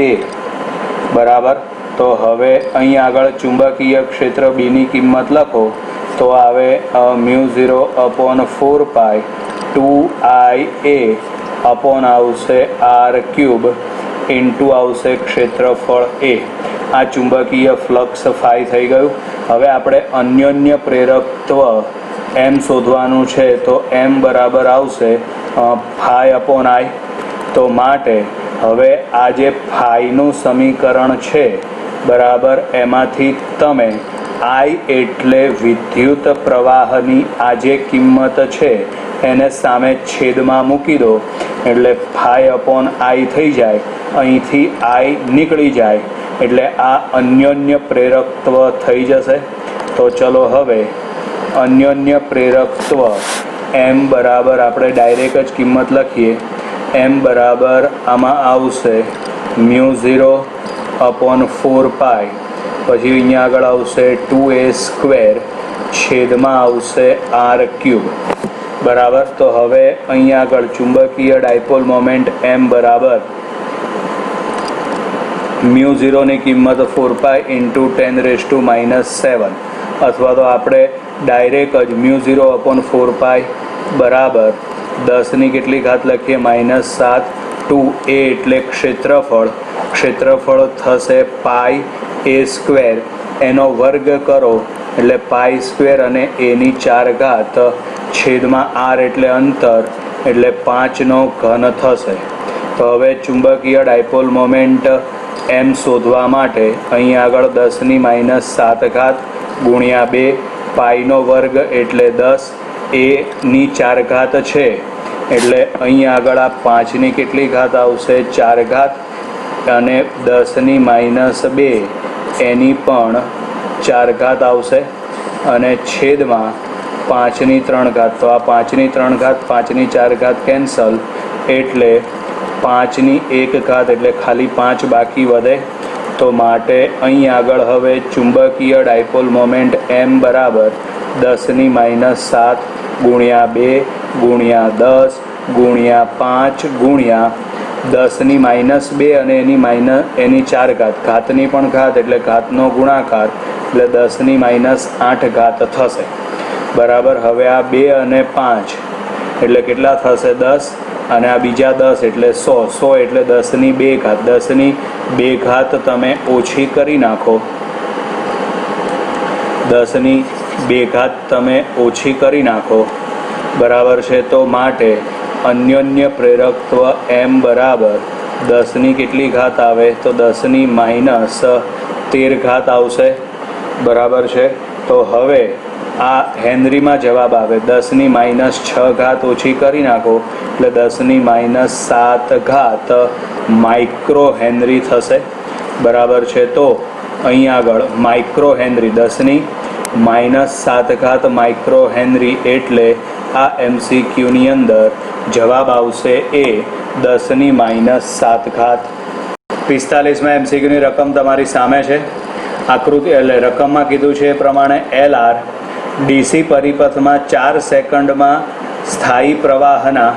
a, બરાબર. તો હવે અહીં આગળ ચુંબકીય ક્ષેત્ર Bની કિંમત લખો તો આવે μ0/4π 2IA અપોન આવશે r³ ઇન્ટુ આવશે ક્ષેત્રફળ A. આ ચુંબકીય ફ્લક્સ ફાઈ થઈ ગયું. હવે આપણે અન્યોન્ય પ્રેરકત્વ M શોધવાનું છે. તો M બરાબર આવશે φ/I. તો માટે હવે આ જે ફાઈનું સમીકરણ છે, બરાબર, એમાંથી તમે I એટલે વિદ્યુત પ્રવાહની આ જે કિંમત છે એને સામે છેદમાં મૂકી દો, એટલે φ/I થઈ જાય. અહીંથી I નીકળી જાય એટલે આ અન્યોન્ય પ્રેરકત્વ થઈ જશે. તો ચલો હવે અન્યોન્ય પ્રેરકત્વ M બરાબર આપણે ડાયરેક્ટ જ કિંમત લખીએ. M બરાબર આમાં આવશે μ0/4π, પછી અહીંયા આગળ આવશે 2a² છેદમાં આવશે r³, બરાબર. તો હવે અહીંયા આગળ ચુંબકીય ડાયપોલ મોમેન્ટ M બરાબર μ0ની કિંમત 4π × 10⁻⁷, અથવા તો આપણે ડાયરેક્ટ જ μ0/4π બરાબર 10ની કેટલી ઘાત લખીએ, -7. 2a એટલે ક્ષેત્રફળ થશે πa², એનો વર્ગ કરો એટલે પાઈ સ્ક્વેર અને એની 4 ઘાત છેદમાં r એટલે અંતર એટલે 5નો ઘન થશે. તો હવે ચુંબકીય ડાયપોલ મોમેન્ટ m શોધવા માટે અહીં આગળ 10⁻7 ઘાત ગુણ્યા 2 પાઈનો વર્ગ એટલે 10 એની 4 ઘાત છે એટલે અહીં આગળ આ 5ની કેટલી ઘાત આવશે 4 ઘાત અને 10⁻2 એની પણ 4 ઘાત આવશે અને છેદમાં 5ની 3 ઘાત. તો આ 5ની 3 ઘાત 5ની 4 ઘાત કેન્સલ એટલે 5ની 1 ઘાત એટલે ખાલી 5 બાકી વધે. તો માટે અહીં આગળ હવે ચુંબકીય ડાયપોલ મોમેન્ટ m બરાબર 10⁻7 ગુણ્યા 2 ગુણ્યા 10 ગુણ્યા 5 ગુણ્યા 10⁻2 અને એની 4 ઘાત ઘાતની પણ ઘાત એટલે ઘાતનો ગુણાકાર એટલે 10⁻8 ઘાત થશે. બરાબર. હવે આ 2 અને 5 એટલે કેટલા થશે 10 અને આ બીજા 10 એટલે 100 એટલે 10⁻2 ઘાત 10⁻2 ઘાત તમે ઓછી કરી નાખો 10⁻2 ઘાત તમે ઓછી કરી નાખો. બરાબર છે. તો માટે અન્યોન્ય પ્રેરકત્વ m બરાબર 10ની કેટલી ઘાત આવે તો 10⁻13 ઘાત આવશે. બરાબર છે. તો હવે આ હેનરીમાં જવાબ આવે 10⁻6 ઘાત ઓછી કરી નાખો એટલે 10⁻7 ઘાત માઇક્રો હેનરી થશે. બરાબર છે. તો અહીં આગળ માઇક્રો હેનરી 10⁻7 ઘાત માઇક્રો હેનરી એટલે આ MCQની અંદર જવાબ આવશે એ 10⁻7 ઘાત. 45માં MCQની રકમ તમારી સામે છે. આકૃતિ એટલે રકમમાં કીધું છે એ પ્રમાણે LR ડીસી પરિપથમાં 4 સેકન્ડમાં સ્થાયી પ્રવાહના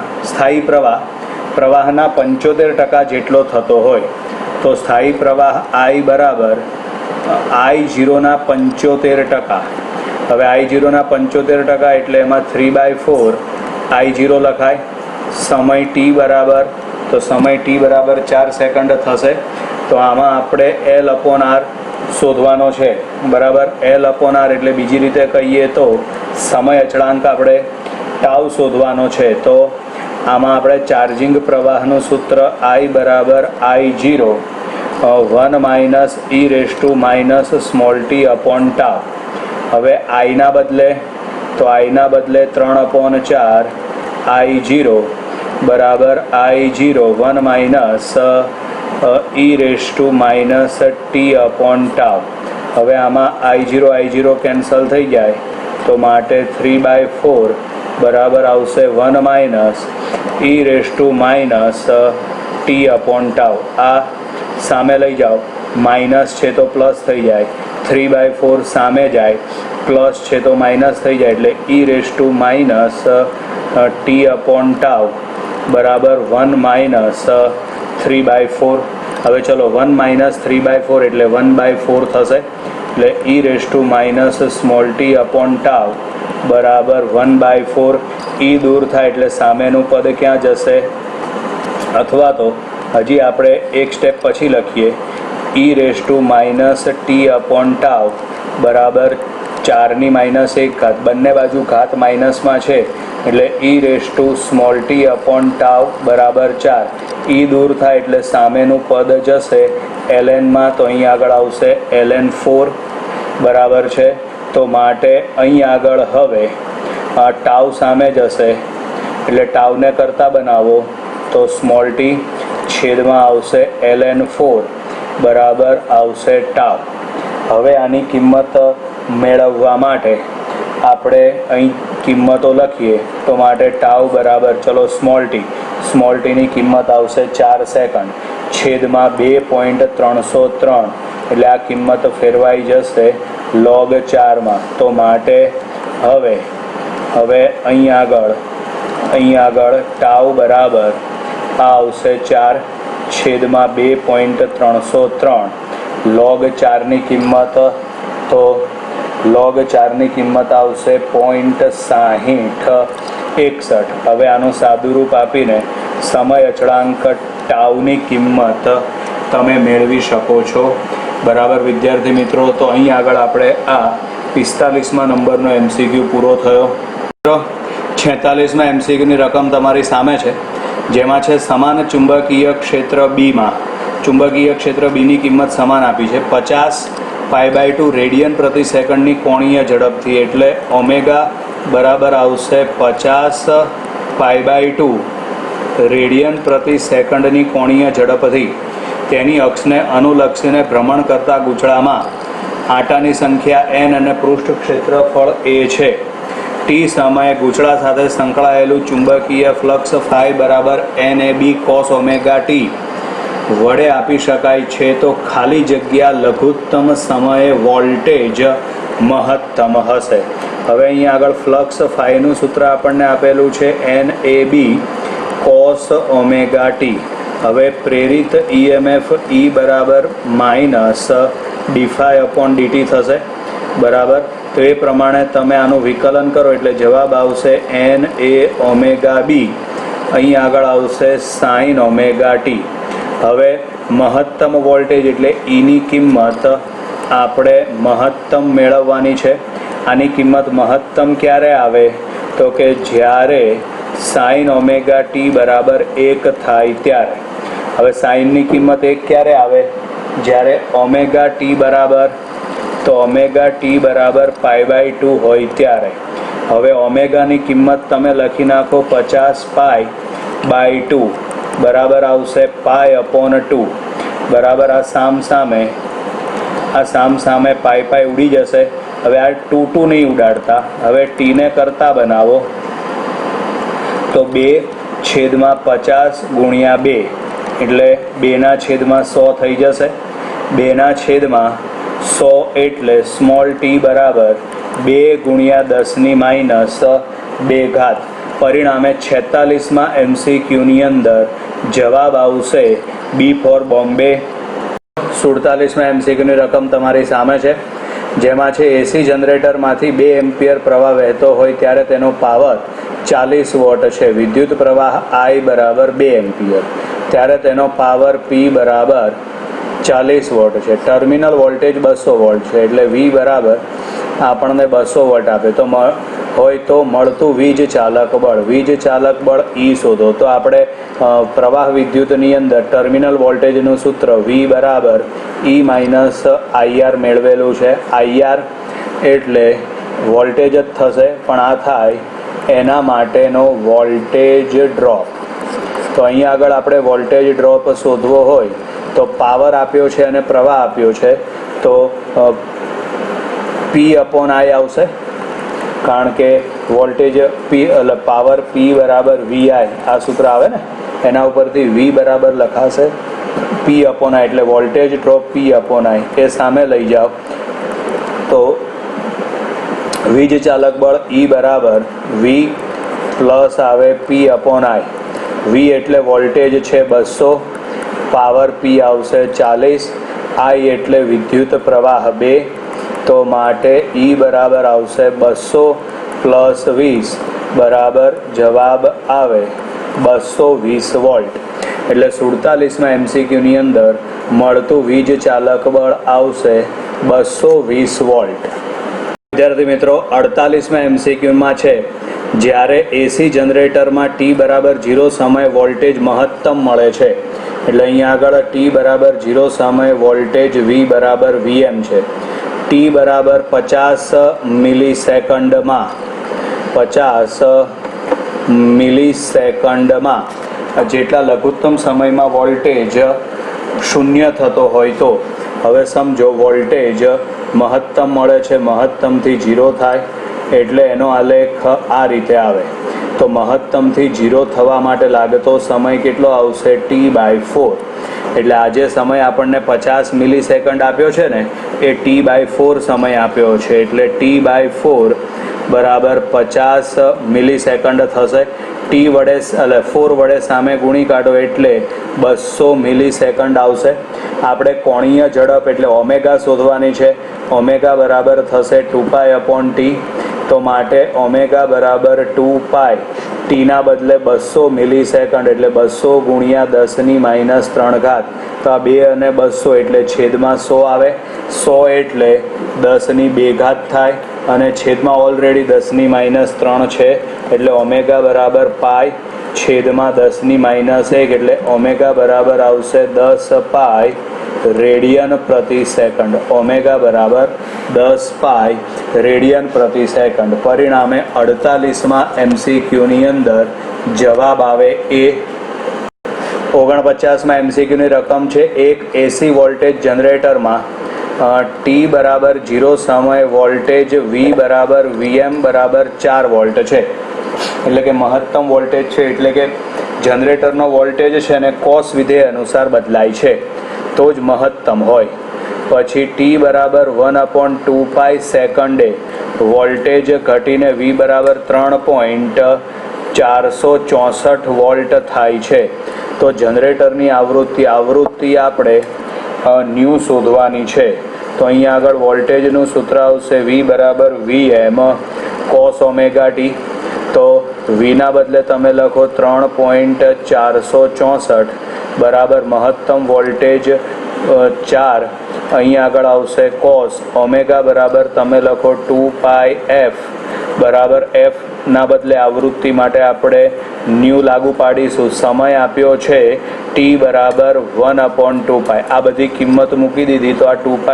75% જેટલો થતો હોય તો સ્થાયી પ્રવાહ I બરાબર I0ના 75%. હવે I0ના 75% એટલે એમાં 3/4 I0 લખાય. સમય t બરાબર તો સમય t બરાબર 4 સેકન્ડ થશે. તો આમાં આપણે L/R શોધવાનો છે. બરાબર. L/R એટલે બીજી રીતે કહીએ તો સમય અચળાંક આપણે ટાઉ શોધવાનો છે. તો આમાં આપણે ચાર્જિંગ પ્રવાહનું સૂત્ર I બરાબર I0 1 - e⁻t upon ટાઉ. હવે આઈના બદલે 3/4 I0 બરાબર I0 1 - e⁻t upon ટાઉ. હવે આમાં I0 કેન્સલ થઈ જાય તો માટે 3/4 બરાબર આવશે 1 - e⁻t upon ટાઉ. આ સામે લઈ જાઓ માઇનસ છે તો પ્લસ થઈ જાય 3/4 સામે જાય પ્લસ છે તો માઇનસ થઈ જાય એટલે e⁻t upon ટાઉ બરાબર 1 - 3/4. હવે ચલો 1 - 3/4 એટલે 1/4 થશે એટલે e⁻t upon ટાઉ બરાબર 1/4. e દૂર થાય એટલે સામેનું પદ ક્યાં જશે અથવા તો હજી આપણે એક સ્ટેપ પછી લખીએ e⁻t upon ટાઉ બરાબર 4ની -1 ઘાત. બંને બાજુ ઘાત માઇનસમાં છે એટલે e⁻t upon ટાઉ બરાબર 4. e દૂર થાય એટલે સામેનું પદ જશે lnમાં તો અહીં આગળ આવશે ln4. બરાબર છે. તો માટે અહીં આગળ હવે આ ટાઉ સામે જશે એટલે ટાઉને કરતા બનાવો તો સ્મોલ t છેદમાં આવશે ln4 બરાબર આવશે ટાઉ. હવે આની કિંમત મેળવવા માટે આપણે અહીં કિંમતો લખીએ તો માટે ટાઉ બરાબર ચલો સ્મોલ ટીની કિંમત આવશે 4 સેકન્ડ છેદમાં 2.303 એટલે આ કિંમત ફેરવાઈ જશે log 4માં. તો માટે હવે અહીં આગળ ટાઉ બરાબર આ આવશે 4 છેદમાં 2.303 log 4ની કિંમત તો log 4ની કિંમત આવશે 0.6061. હવે આનું સાદુરૂપ આપીને સમય અચળાંક ટાઉની કિંમત તમે મેળવી શકો છો. બરાબર વિદ્યાર્થી મિત્રો. તો અહીં આગળ આપણે આ 45મા નંબરનો MCQ પૂરો થયો. 46મા MCQની રકમ તમારી સામે છે, જેમાં છે સમાન ચુંબકીય ક્ષેત્ર બીમાં ચુંબકીય ક્ષેત્ર બીની કિંમત સમાન આપી છે 50π/2 રેડિયન પ્રતિ સેકન્ડની કોણીય ઝડપથી, એટલે ઓમેગા બરાબર આવશે 50π/2 રેડિયન પ્રતિ સેકન્ડની કોણીય ઝડપથી તેની અક્ષને અનુલક્ષીને ભ્રમણ કરતા ગૂંચળામાં આંટાની સંખ્યા n અને પૃષ્ઠ ક્ષેત્રફળ a છે. ટી સમયે ગૂંચળા સાથે સંકળાયેલું ચુંબકીય ફ્લક્સ ફાઈ બરાબર NAB cos ઓમેગા ટી વડે આપી શકાય છે, તો ખાલી જગ્યા લઘુત્તમ સમયે વોલ્ટેજ મહત્તમ હશે. હવે અહીંયા આગળ ફ્લક્સ ફાઈનું સૂત્ર આપણને આપેલું છે NAB cos ઓમેગા ટી. હવે પ્રેરિત EMF E બરાબર -dϕ/dt થશે, બરાબર. તો એ પ્રમાણે તમે આનું વિકલન કરો એટલે જવાબ આવશે NA ઓમેગા B, અહીં આગળ આવશે sin ઓમેગા ટી. હવે મહત્તમ વોલ્ટેજ એટલે Eની કિંમત આપણે મહત્તમ મેળવવાની છે. આની કિંમત મહત્તમ ક્યારે આવે તો કે જ્યારે sin ઓમેગા ટી બરાબર 1 થાય ત્યારે. હવે સાઇનની કિંમત 1 ક્યારે આવે? જ્યારે ઓમેગા ટી બરાબર π/2 હોય ત્યારે. હવે ઓમેગાની કિંમત તમે લખી નાખો 50π/2 બરાબર આવશે π/2, બરાબર. આ સામ સામે ઉડી જશે. હવે આ 2 નહીં ઉડાડતા, હવે ટીને કરતા બનાવો તો 2/50 × 2 એટલે 2/100 થઈ જશે. 2/100 એટલે સ્મોલ ટી બરાબર 2 × 10⁻². પરિણામે 46મા MCQની અંદર જવાબ આવશે B ફોર બોમ્બે. 47મા MCQની રકમ તમારી સામે છે, જેમાં છે એસી જનરેટરમાંથી 2 એમ્પિયર પ્રવાહ વહેતો હોય ત્યારે તેનો પાવર 40 વોટ છે. વિદ્યુત પ્રવાહ I બરાબર 2 એમ્પિયર, ત્યારે તેનો પાવર P બરાબર 40 વોટ છે. ટર્મિનલ વોલ્ટેજ 200 વોલ્ટ છે, એટલે V બરાબર આપણને 200 વોલ્ટ આપે તો મળતું વીજ ચાલક બળ E શોધો. તો આપણે પ્રવાહ વિદ્યુતની અંદર ટર્મિનલ વોલ્ટેજનું સૂત્ર V બરાબર E - IR મેળવેલું છે. IR એટલે વોલ્ટેજ જ થશે, પણ આ થાય એના માટેનો વોલ્ટેજ ડ્રોપ. તો અહીંયા આગળ આપણે વોલ્ટેજ ડ્રોપ શોધવો હોય તો પાવર આપ્યો છે અને પ્રવાહ આપ્યો છે, તો P/I આવશે, કારણ કે વોલ્ટેજ P એટલે પાવર P બરાબર VI આ સૂત્ર આવે ને, એના ઉપરથી V બરાબર લખાશે P/I, એટલે વોલ્ટેજ ડ્રોપ P/I એ સામે લઈ જાઓ તો વીજ ચાલક બળ E બરાબર V પ્લસ આવે P/I. V એટલે વોલ્ટેજ છે 200, પાવર P આવશે 40, I એટલે વિદ્યુત પ્રવાહ 2, તો માટે E બરાબર આવશે 200 + 20 બરાબર જવાબ આવે 220 વોલ્ટ. એટલે 47મા MCQની અંદર મળતું વીજ ચાલક બળ આવશે 220 વોલ્ટ. વિદ્યાર્થી મિત્રો, 48મા MCQમાં છે જ્યારે એસી જનરેટરમાં T બરાબર 0 સમયે વોલ્ટેજ મહત્તમ મળે છે, એટલે અહીંયા આગળ T બરાબર 0 સમયે વોલ્ટેજ V બરાબર VM છે. T બરાબર 50 મિલિસેકન્ડમાં જેટલા લઘુત્તમ સમયમાં વોલ્ટેજ 0 થતો હોય તો હવે સમજો વોલ્ટેજ મહત્તમ મળે છે, મહત્તમથી 0 થાય એટલે એનો આલેખ આ રીતે આવે. તો મહત્તમથી 0 થવા માટે લાગતો સમય કેટલો આવશે? T/4. એટલે આ જે સમય આપણને 50 મિલિસેકન્ડ આપ્યો છે ને, એ T/4 સમય આપ્યો છે, એટલે T/4 બરાબર 50 મિલિસેકન્ડ થશે. T વડે એટલે 4 વડે સામે ગુણી કાઢો એટલે 200 મિલિસેકન્ડ આવશે. આપણે કોણીય ઝડપ એટલે ઓમેગા શોધવાની છે. ઓમેગા બરાબર થશે 2π/T, તો માટે ઓમેગા બરાબર 2π ટીના બદલે 200 મિલીસેકન્ડ એટલે 200 ગુણ્યા 10⁻³ તો આ 2 અને 200 એટલે છેદમાં 100 આવે. 100 એટલે 10⁻² થાય અને છેદમાં ઓલરેડી 10⁻³ છે એટલે ઓમેગા બરાબર પાઈ છેદમાં 10⁻1 એટલે ઓમેગા બરાબર આવશે 10 પાઈ રેડિયન પ્રતિ સેકન્ડ. ઓમેગા બરાબર 10 પાઈ રેડિયન પ્રતિ સેકન્ડ. પરિણામે 48માં MCQની અંદર જવાબ આવે એ. 49માં MCQની રકમ છે એક એસી વોલ્ટેજ જનરેટરમાં ટી બરાબર 0 સમયે વોલ્ટેજ વી બરાબર VM બરાબર 4 વોલ્ટ છે. એટલે કે મહત્તમ વોલ્ટેજ છે એટલે કે જનરેટરનો વોલ્ટેજ છે અને કોસ વિધેય અનુસાર બદલાય છે તો જ મહત્તમ હોય. પછી ટી બરાબર 1/2 સેકન્ડે વોલ્ટેજ ઘટીને વી બરાબર 3.464 વોલ્ટ થાય છે તો જનરેટરની આવૃત્તિ આપણે ન્યૂ શોધવાની છે. તો અહીંયા આગળ વોલ્ટેજનું સૂત્ર આવશે વી બરાબર VM કોસ ઓમેગા ટી. તો વીના બદલે તમે લખો 3.464 બરાબર મહત્તમ વોલ્ટેજ 4. અહીંયા આગળ આવશે કોસ ઓમેગા બરાબર તમે લખો 2πf બરાબર એફના બદલે આવૃત્તિ માટે આપણે ન્યૂ લાગુ પાડીશું. સમય આપ્યો છે ટી બરાબર 1/2π. આ બધી કિંમત મૂકી દીધી તો આ 2π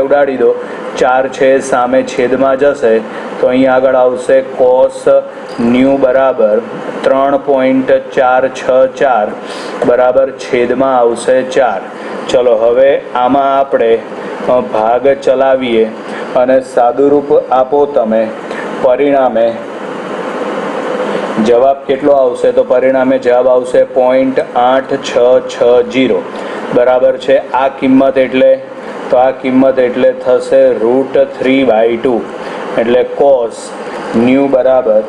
ઉડાડી દો. 4 છે સામે છેદમાં જશે તો અહીંયા આગળ આવશે કોસ ન્યૂ બરાબર 3.464 બરાબર છેદમાં આવશે 4. ચલો હવે આમાં આપણે ભાગ ચલાવીએ અને સાદુરૂપ આપો તમે. પરિણામે જવાબ કેટલો આવશે તો પરિણામે જવાબ આવશે 0.8660 બરાબર છે. આ કિંમત એટલે તો આ કિંમત એટલે થશે √3/2 એટલે કોસ ન્યૂ બરાબર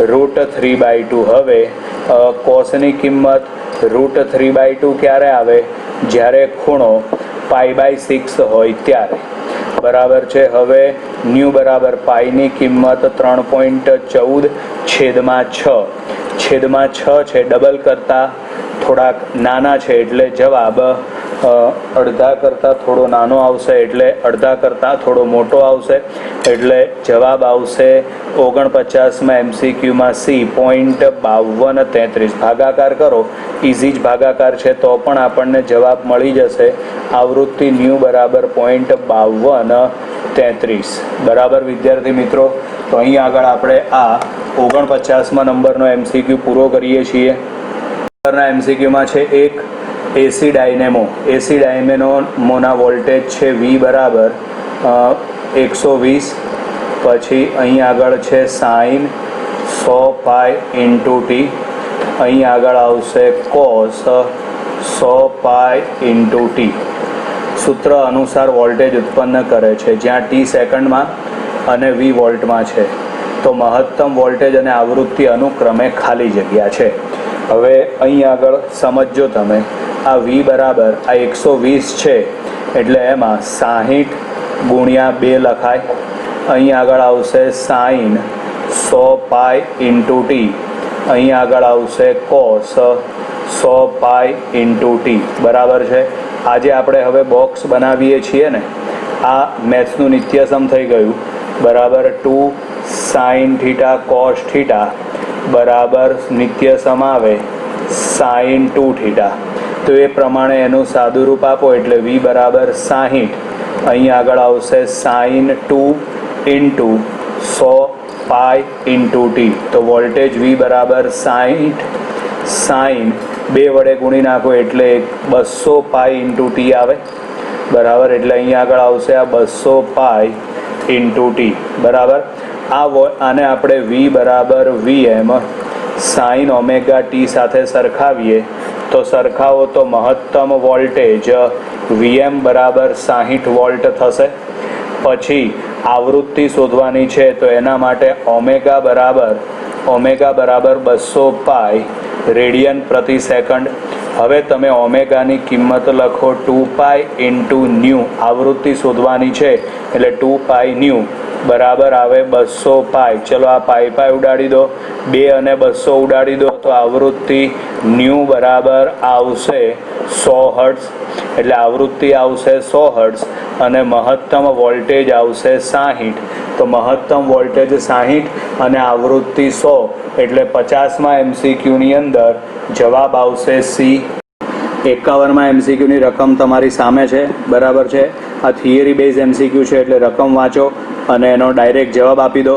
√3/2. હવે કોસની કિંમત √3/2 ક્યારે આવે જ્યારે ખૂણો π/6 હોય ત્યારે બરાબર છે. હવે ન્યૂ બરાબર પાઈની કિંમત 3.14 છેદમાં 6 છે. ડબલ કરતાં થોડાક નાના છે એટલે જવાબ અડધા કરતાં થોડો નાનો આવશે એટલે અડધા કરતાં થોડો મોટો આવશે એટલે જવાબ આવશે 49માં MCQમાં C 0.5233. ભાગાકાર કરો ઇઝી જ ભાગાકાર છે તો પણ આપણને જવાબ મળી જશે. આવૃત્તિ ન્યૂ બરાબર 0.5233 બરાબર. વિદ્યાર્થી મિત્રો તો અહીં આગળ આપણે આ 49માં નંબરનો MCQ પૂરો કરીએ છીએ. નંબરના MCQમાં છે એક એસી ડાયનેમોના વોલ્ટેજ છે વી બરાબર 120. પછી અહીં આગળ છે સાઇન 100π × t. અહીં આગળ આવશે કોસ 100π × t. સૂત્ર અનુસાર વોલ્ટેજ ઉત્પન્ન કરે છે જ્યાં ટી સેકન્ડમાં અને વી વોલ્ટમાં છે તો મહત્તમ વોલ્ટેજ અને આવૃત્તિ અનુક્રમે ખાલી જગ્યા છે. હવે અહીં આગળ સમજો તમે. આ વી બરાબર આ 120 છે એટલે એમાં 60 ગુણ્યા 2 લખાય. અહીં આગળ આવશે સાઇન 100π × t. અહીં આગળ આવશે કોસ 100π × t બરાબર છે. આજે આપણે હવે બોક્સ બનાવીએ છીએ ને આ મેથ્સનું નિત્યસમ થઈ ગયું બરાબર. 2 sin θ cos θ બરાબર નિત્યસમ આવે sin 2θ. તો એ પ્રમાણે એનું સાદુરૂપ આપો એટલે વી બરાબર 60. અહીં આગળ આવશે sin 2 × 100π × t. તો વોલ્ટેજ વી બરાબર 60 sin 2 વડે ગુણી નાખો એટલે 200π × t આવે બરાબર. એટલે અહીં આગળ આવશે આ 200π × t બરાબર. આને આપણે વી બરાબર VM સાઇન ઓમેગા ટી સાથે સરખાવીએ તો સરખાવો તો મહત્તમ વોલ્ટેજ VM બરાબર 60 વોલ્ટ થશે. પછી આવૃત્તિ શોધવાની છે તો એના માટે ઓમેગા બરાબર 200π રેડિયન પ્રતિ સેકન્ડ. હવે તમે ઓમેગાની કિંમત લખો 2π × ન્યૂ. આવૃત્તિ શોધવાની છે એટલે 2π ન્યૂ બરાબર આવે 200 પાઈ. ચલો આ પાઈ ઉડાડી દો, 2 અને 200 ઉડાડી દો તો આવૃત્તિ ન્યૂ બરાબર આવશે 100 હર્ટ્ઝ. એટલે આવૃત્તિ આવશે 100 હર્ટ્ઝ અને મહત્તમ વોલ્ટેજ આવશે 60. તો મહત્તમ વોલ્ટેજ 60 અને આવૃત્તિ 100 એટલે 50માં એમસીક્યુની અંદર જવાબ આવશે સી. 51માં એમસીક્યુની રકમ તમારી સામે છે, બરાબર છે. આ થિયરી બેઝ એમસીક્યુ છે એટલે રકમ વાંચો અને એનો ડાયરેક્ટ જવાબ આપી દો.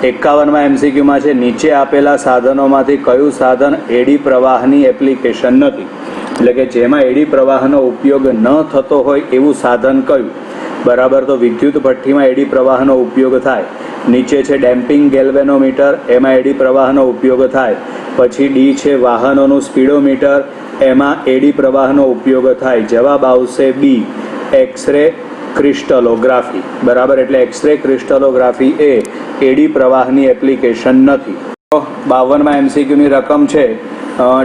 51માં એમસીક્યુમાં છે, નીચે આપેલા સાધનોમાંથી કયું સાધન એડી પ્રવાહની એપ્લિકેશન નથી? એટલે કે જેમાં એડી પ્રવાહનો ઉપયોગ ન થતો હોય એવું સાધન કયું? બરાબર, તો વિદ્યુત ભઠ્ઠીમાં એડી પ્રવાહનો ઉપયોગ થાય. નીચે છે ડેમ્પિંગ ગેલ્વેનોમીટર, એમાં એડી પ્રવાહનો ઉપયોગ થાય. પછી ડી છે વાહનોનું સ્પીડોમીટર, એમાં એડી પ્રવાહનો ઉપયોગ થાય. જવાબ આવશે બી, એક્સરે ક્રિસ્ટલોગ્રાફી. બરાબર, એટલે એક્સરે ક્રિસ્ટલોગ્રાફી એ એડી પ્રવાહની એપ્લિકેશન નથી. 52માં એમસીક્યુની રકમ છે,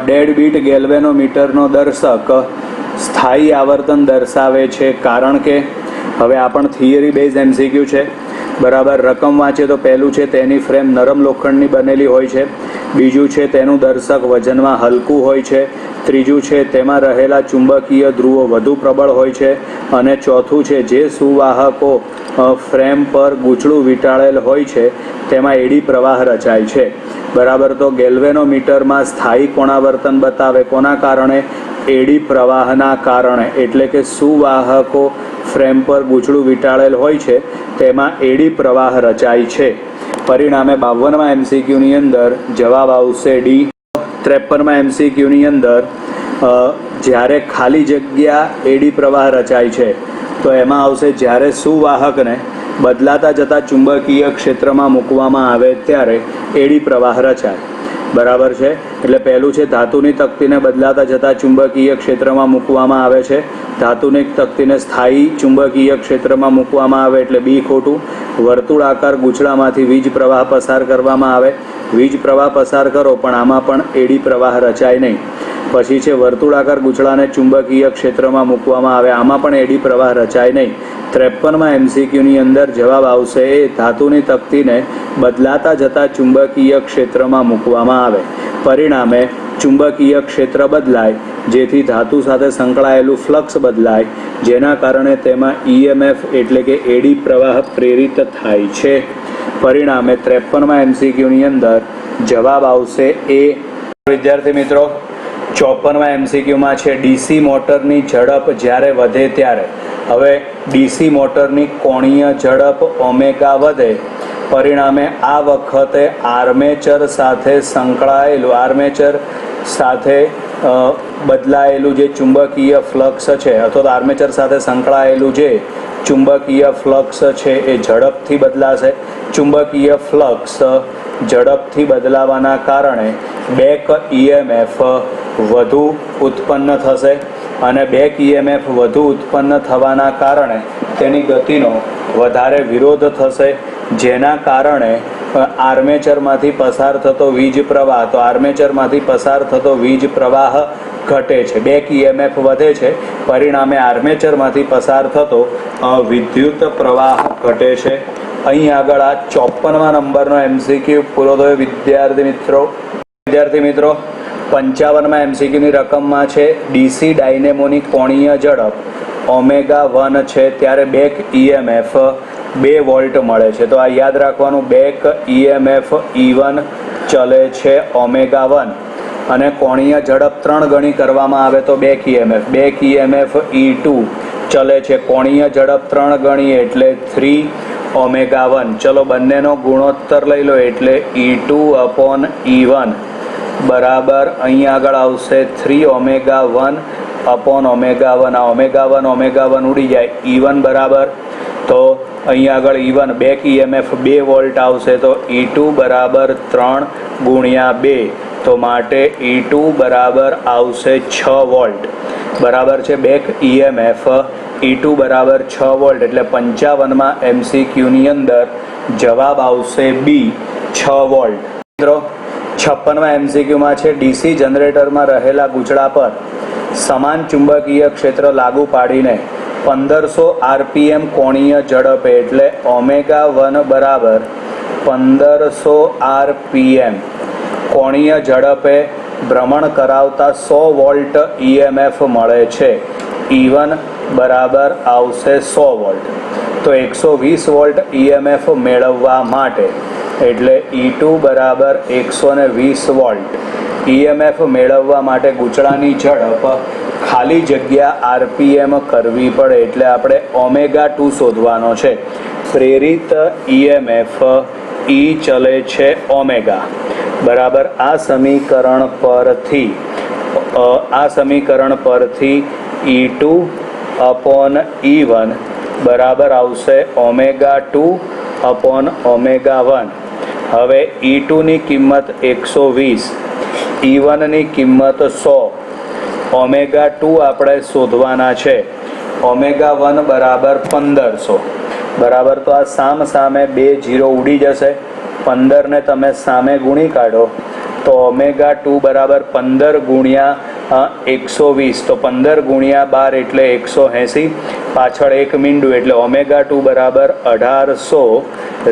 ડેડ બીટ ગેલ્વેનોમીટરનો દર્શક સ્થાયી આવર્તન દર્શાવે છે કારણ કે. હવે આ પણ થિયરી બેઝ એમસીક્યુ છે, બરાબર. રકમ વાંચે તો પહેલું છે તેની ફ્રેમ નરમ લોખંડની બનેલી હોય છે. બીજું છે તેનું દર્શક વજનમાં હલકું હોય છે. ત્રીજું છે તેમાં રહેલા ચુંબકીય ધ્રુવો વધુ પ્રબળ હોય છે. અને ચોથું છે જે સુવાહકો ફ્રેમ પર ગૂંચળું વીંટાળેલ હોય છે તેમાં એડી પ્રવાહ રચાય છે. બરાબર, તો ગેલ્વેનોમીટરમાં સ્થાયી કોણાવર્તન બતાવે કોના કારણે? એડી પ્રવાહના કારણે. એટલે કે સુવાહકો ફ્રેમ પર ગૂંચળું વીંટાળેલ હોય છે તેમાં એડી પ્રવાહ રચાય છે. પરિણામે 52માં એમસીક્યુની અંદર જવાબ આવશે ડી. 53માં એમસીક્યુની અંદર જ્યારે ખાલી જગ્યા એડી પ્રવાહ રચાય છે તો એમાં આવશે જ્યારે સુવાહકને બદલાતા જતા ચુંબકીય ક્ષેત્રમાં મૂકવામાં આવે ત્યારે એડી પ્રવાહ રચાય. બરાબર છે, એટલે પહેલું છે ધાતુની તકતીને બદલાતા જતા ચુંબકીય ક્ષેત્રમાં મૂકવામાં આવે છે. ધાતુની તકતીને સ્થાયી ચુંબકીય ક્ષેત્રમાં મૂકવામાં આવે એટલે બી ખોટું. વર્તુળાકાર ગૂંચળામાંથી વીજ પ્રવાહ પસાર કરવામાં આવે. વીજ પ્રવાહ પસાર કરો પણ આમાં પણ એડી પ્રવાહ રચાય નહીં. પછી છે વર્તુળાકાર ગૂંચળાને ચુંબકીય ક્ષેત્રમાં મૂકવામાં આવે, આમાં પણ એડી પ્રવાહ રચાય નહીં. 53માં એમસીક્યુની અંદર જવાબ આવશે એ ધાતુની તકતીને બદલાતા જતા ચુંબકીય ક્ષેત્રમાં મૂકવામાં આવે. પરિણામે ચુંબકીય ક્ષેત્ર બદલાય જેથી ધાતુ સાથે સંકળાયેલું ફ્લક્સ બદલાય, જેના કારણે તેમાં ઈએમએફ એટલે કે એડી પ્રવાહ પ્રેરિત થાય છે. પરિણામે 53માં એમસીક્યુની અંદર જવાબ આવશે એ. વિદ્યાર્થી મિત્રો, 54માં એમસીક્યુમાં છે ડીસી મોટરની ઝડપ જ્યારે વધે ત્યારે. હવે ડીસી મોટરની કોણીય ઝડપ ઓમેગા વધે, પરિણામે આ વખતે આર્મેચર સાથે બદલાયેલું જે ચુંબકીય ફ્લક્સ છે અથવા તો આર્મેચર સાથે સંકળાયેલું જે ચુંબકીય ફ્લક્સ છે એ ઝડપથી બદલાશે. ચુંબકીય ફ્લક્સ ઝડપથી બદલાવાના કારણે બેક ઈએમએફ વધુ ઉત્પન્ન થશે અને બેક ઈએમએફ વધુ ઉત્પન્ન થવાના કારણે તેની ગતિનો વધારે વિરોધ થશે, જેના કારણે આર્મેચરમાંથી પસાર થતો વીજ પ્રવાહ તો આર્મેચરમાંથી પસાર થતો વીજ પ્રવાહ ઘટે છે, બેક ઈએમએફ વધે છે. પરિણામે આર્મેચરમાંથી પસાર થતો વિદ્યુત પ્રવાહ ઘટે છે. અહીં આગળ આ 54મા નંબરનો એમસીક્યુ પૂરો થયો. વિદ્યાર્થી મિત્રો 55માં એમસીક્યુની રકમમાં છે ડીસી ડાયનેમોની કોણીય ઝડપ ω1 છે ત્યારે બેક ઈએમએફ 2 વોલ્ટ મળે છે. તો આ યાદ રાખવાનું, બેક ઈએમએફ E1 ચલે છે ω1 અને કોણીય ઝડપ 3 ગણી કરવામાં આવે તો બેક ઈએમએફ E2 ચલે છે કોણીય ઝડપ 3 ગણી એટલે 3ω1. ચલો બંનેનો ગુણોત્તર લઈ લો એટલે E2/E1 બરાબર અહીં આગળ આવશે 3ω1/ω1. આ ω1 ઉડી જાય, E1 બરાબર તો અહીં આગળ E1 બેક ઈએમએફ 2 વોલ્ટ આવશે તો E2 બરાબર 3 × 2 તો માટે E2 બરાબર આવશે 6 વોલ્ટ. બરાબર છે, બેક ઈએમએફ E2 બરાબર 6 વોલ્ટ એટલે 55માં એમસીક્યુની અંદર જવાબ આવશે બી, 6 વોલ્ટ. મિત્રો 56માં એમસીક્યુમાં છે ડીસી જનરેટરમાં રહેલા ગૂંચળા પર સમાન ચુંબકીય ક્ષેત્ર લાગુ પાડીને 1500 RPM કોણીય ઝડપે એટલે ω1 બરાબર 1500 RPM કોણીય ઝડપે ભ્રમણ કરાવતા 100 વોલ્ટ EMF મળે છે. E1 બરાબર આવશે 100 વોલ્ટ. તો 120 વોલ્ટ EMF મેળવવા માટે એટલે E2 બરાબર 120 વોલ્ટ EMF મેળવવા માટે ગૂંચળાની ઝડપ ખાલી જગ્યા RPM કરવી પડે એટલે આપણે ω2 શોધવાનો છે. પ્રેરિત EMF E ચલે છે ઓમેગા બરાબર આ સમીકરણ પરથી E2 અપોન E1 બરાબર આવશે ω2 અપોન ω1. હવે E2 ની કિંમત 120, E1 ની કિંમત 100, ω2 આપણે શોધવાના છે. ω1 બરાબર 1500 બરાબર. તો આ સામે 2 0 ઉડી જશે. 15 ને તમે સામે ગુણી કાઢો તો ω2 બરાબર 15 ગુણ્યા 120 તો 15 ગુણ્યા 12 એટલે 180 પાછળ 1 મીંડું એટલે ω2 બરાબર 1800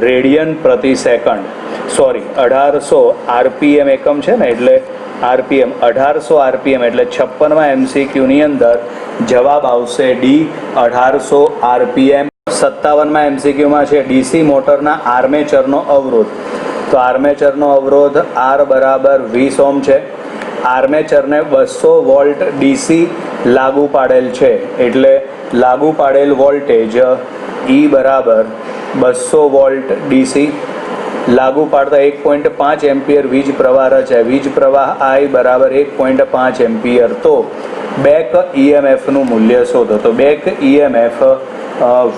રેડિયન પ્રતિ સેકન્ડ. સોરી 1800 RPM એકમ છે ને એટલે RPM 1800 RPM એટલે 56મા MCQ ની અંદર જવાબ આવશે D 1800 RPM. 57મા MCQમાં છે DC મોટરના આર્મેચરનો અવરોધ. તો આર્મેચરનો અવરોધ R બરાબર 20 ઓહ્મ છે. આર્મેચરને 200 વોલ્ટ DC લાગુ પાડેલ છે એટલે લાગુ પાડેલ વોલ્ટેજ E બરાબર 200 વોલ્ટ DC. લાગુ પાડતા 1.5 એમ્પિયર વીજ પ્રવાહ રચાય. વીજ પ્રવાહ I બરાબર 1.5 એમ્પિયર. તો બેક EMFનું મૂલ્ય શોધો. તો બેક EMF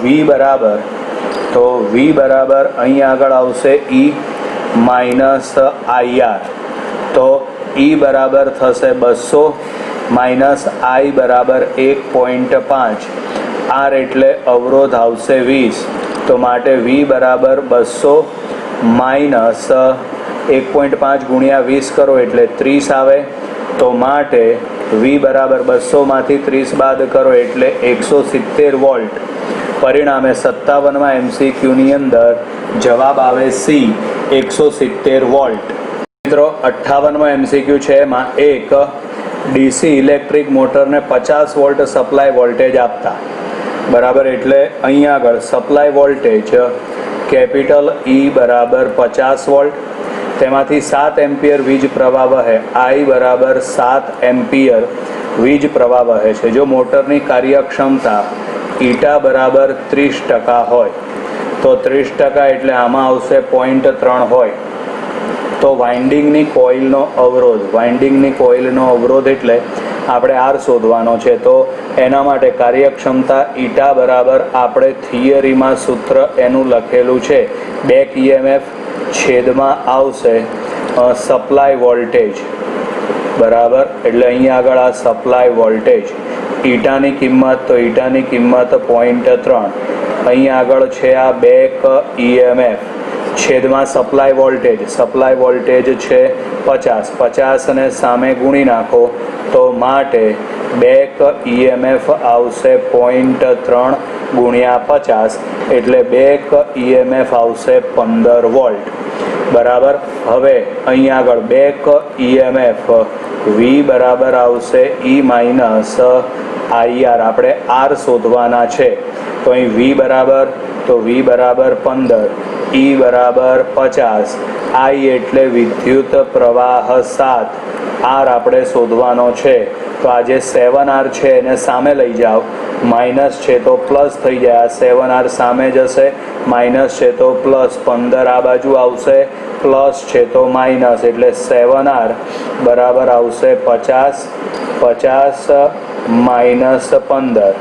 V બરાબર અહીંયા આગળ આવશે E માઇનસ IR. તો E બરાબર થશે 200 માઇનસ I બરાબર 1.5. R એટલે અવરોધ આવશે 20. તો માટે V બરાબર 200 માઇનસ 1.5 ગુણ્યા 20 કરો એટલે 30 આવે. તો માટે V બરાબર 200માંથી 30 બાદ કરો એટલે 170 વોલ્ટ. પરિણામે 57મા MCQની અંદર જવાબ આવે C 170 વોલ્ટ. મિત્રો 58મો MCQ છે એમાં એક DC ઇલેક્ટ્રિક મોટરને 50 વોલ્ટ સપ્લાય વોલ્ટેજ આપતા બરાબર એટલે અહીંયા આગળ સપ્લાય વોલ્ટેજ કેપિટલ E બરાબર 50 વોલ્ટ. તેમાંથી 7 એમ્પિયર વીજ પ્રવાહ વહે. I બરાબર 7 એમ્પિયર વીજ પ્રવાહ વહે છે. જો મોટરની કાર્યક્ષમતા ઈટા બરાબર 30% હોય તો 30% એટલે આમાં આવશે 0.3 હોય. તો વાઇન્ડિંગની કોઇલનો અવરોધ એટલે આપણે R શોધવાનો છે. તો એના માટે કાર્યક્ષમતા ઈટા બરાબર આપણે થિયરીમાં સૂત્ર એનું લખેલું છે બેક EMF છેદમાં આવશે સપ્લાય વોલ્ટેજ બરાબર. એટલે અહીંયા આગળ આ સપ્લાય વોલ્ટેજ ઈટાની કિંમત 0.3. અહીંયા આગળ છે આ બેક EMF છેદમાં સપ્લાય વોલ્ટેજ છે 50 ને સામે ગુણી નાખો તો માટે બેક EMF આવશે 0.3 ગુણ્યા 50 એટલે બેક EMF આવશે 15 વોલ્ટ બરાબર. હવે અહીંયા આગળ બેક EMF V બરાબર આવશે E માઇનસ IR. આપણે R શોધવાના છે. તો અહીં V બરાબર 15, E બરાબર 50, I એટલે વિદ્યુત પ્રવાહ 7, R આપણે શોધવાનો છે. તો આ જે 7R છે એને સામે લઈ જાઓ. માઇનસ છે તો પ્લસ થઈ જાય. 7R સામે જશે, માઇનસ છે તો પ્લસ. 15 આ બાજુ આવશે, પ્લસ છે તો માઇનસ. એટલે 7R બરાબર આવશે 50 માઇનસ 15.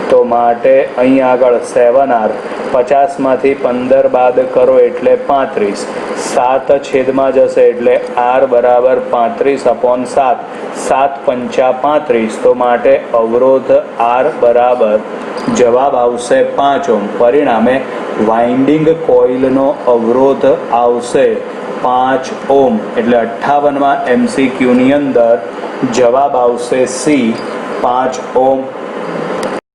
તો માટે અહીં આગળ 7R 50માંથી 15 બાદ કરો એટલે 35. 7 છેદમાં જશે એટલે R બરાબર 35/7. 7 પંચા 35. તો માટે અવરોધ R બરાબર જવાબ આવશે 5 ઓહ્મ. પરિણામે વાઇન્ડિંગ કોઇલનો અવરોધ આવશે 5 ઓહ્મ. એટલે 58મા MCQની અંદર જવાબ આવશે C 5 ઓહ્મ.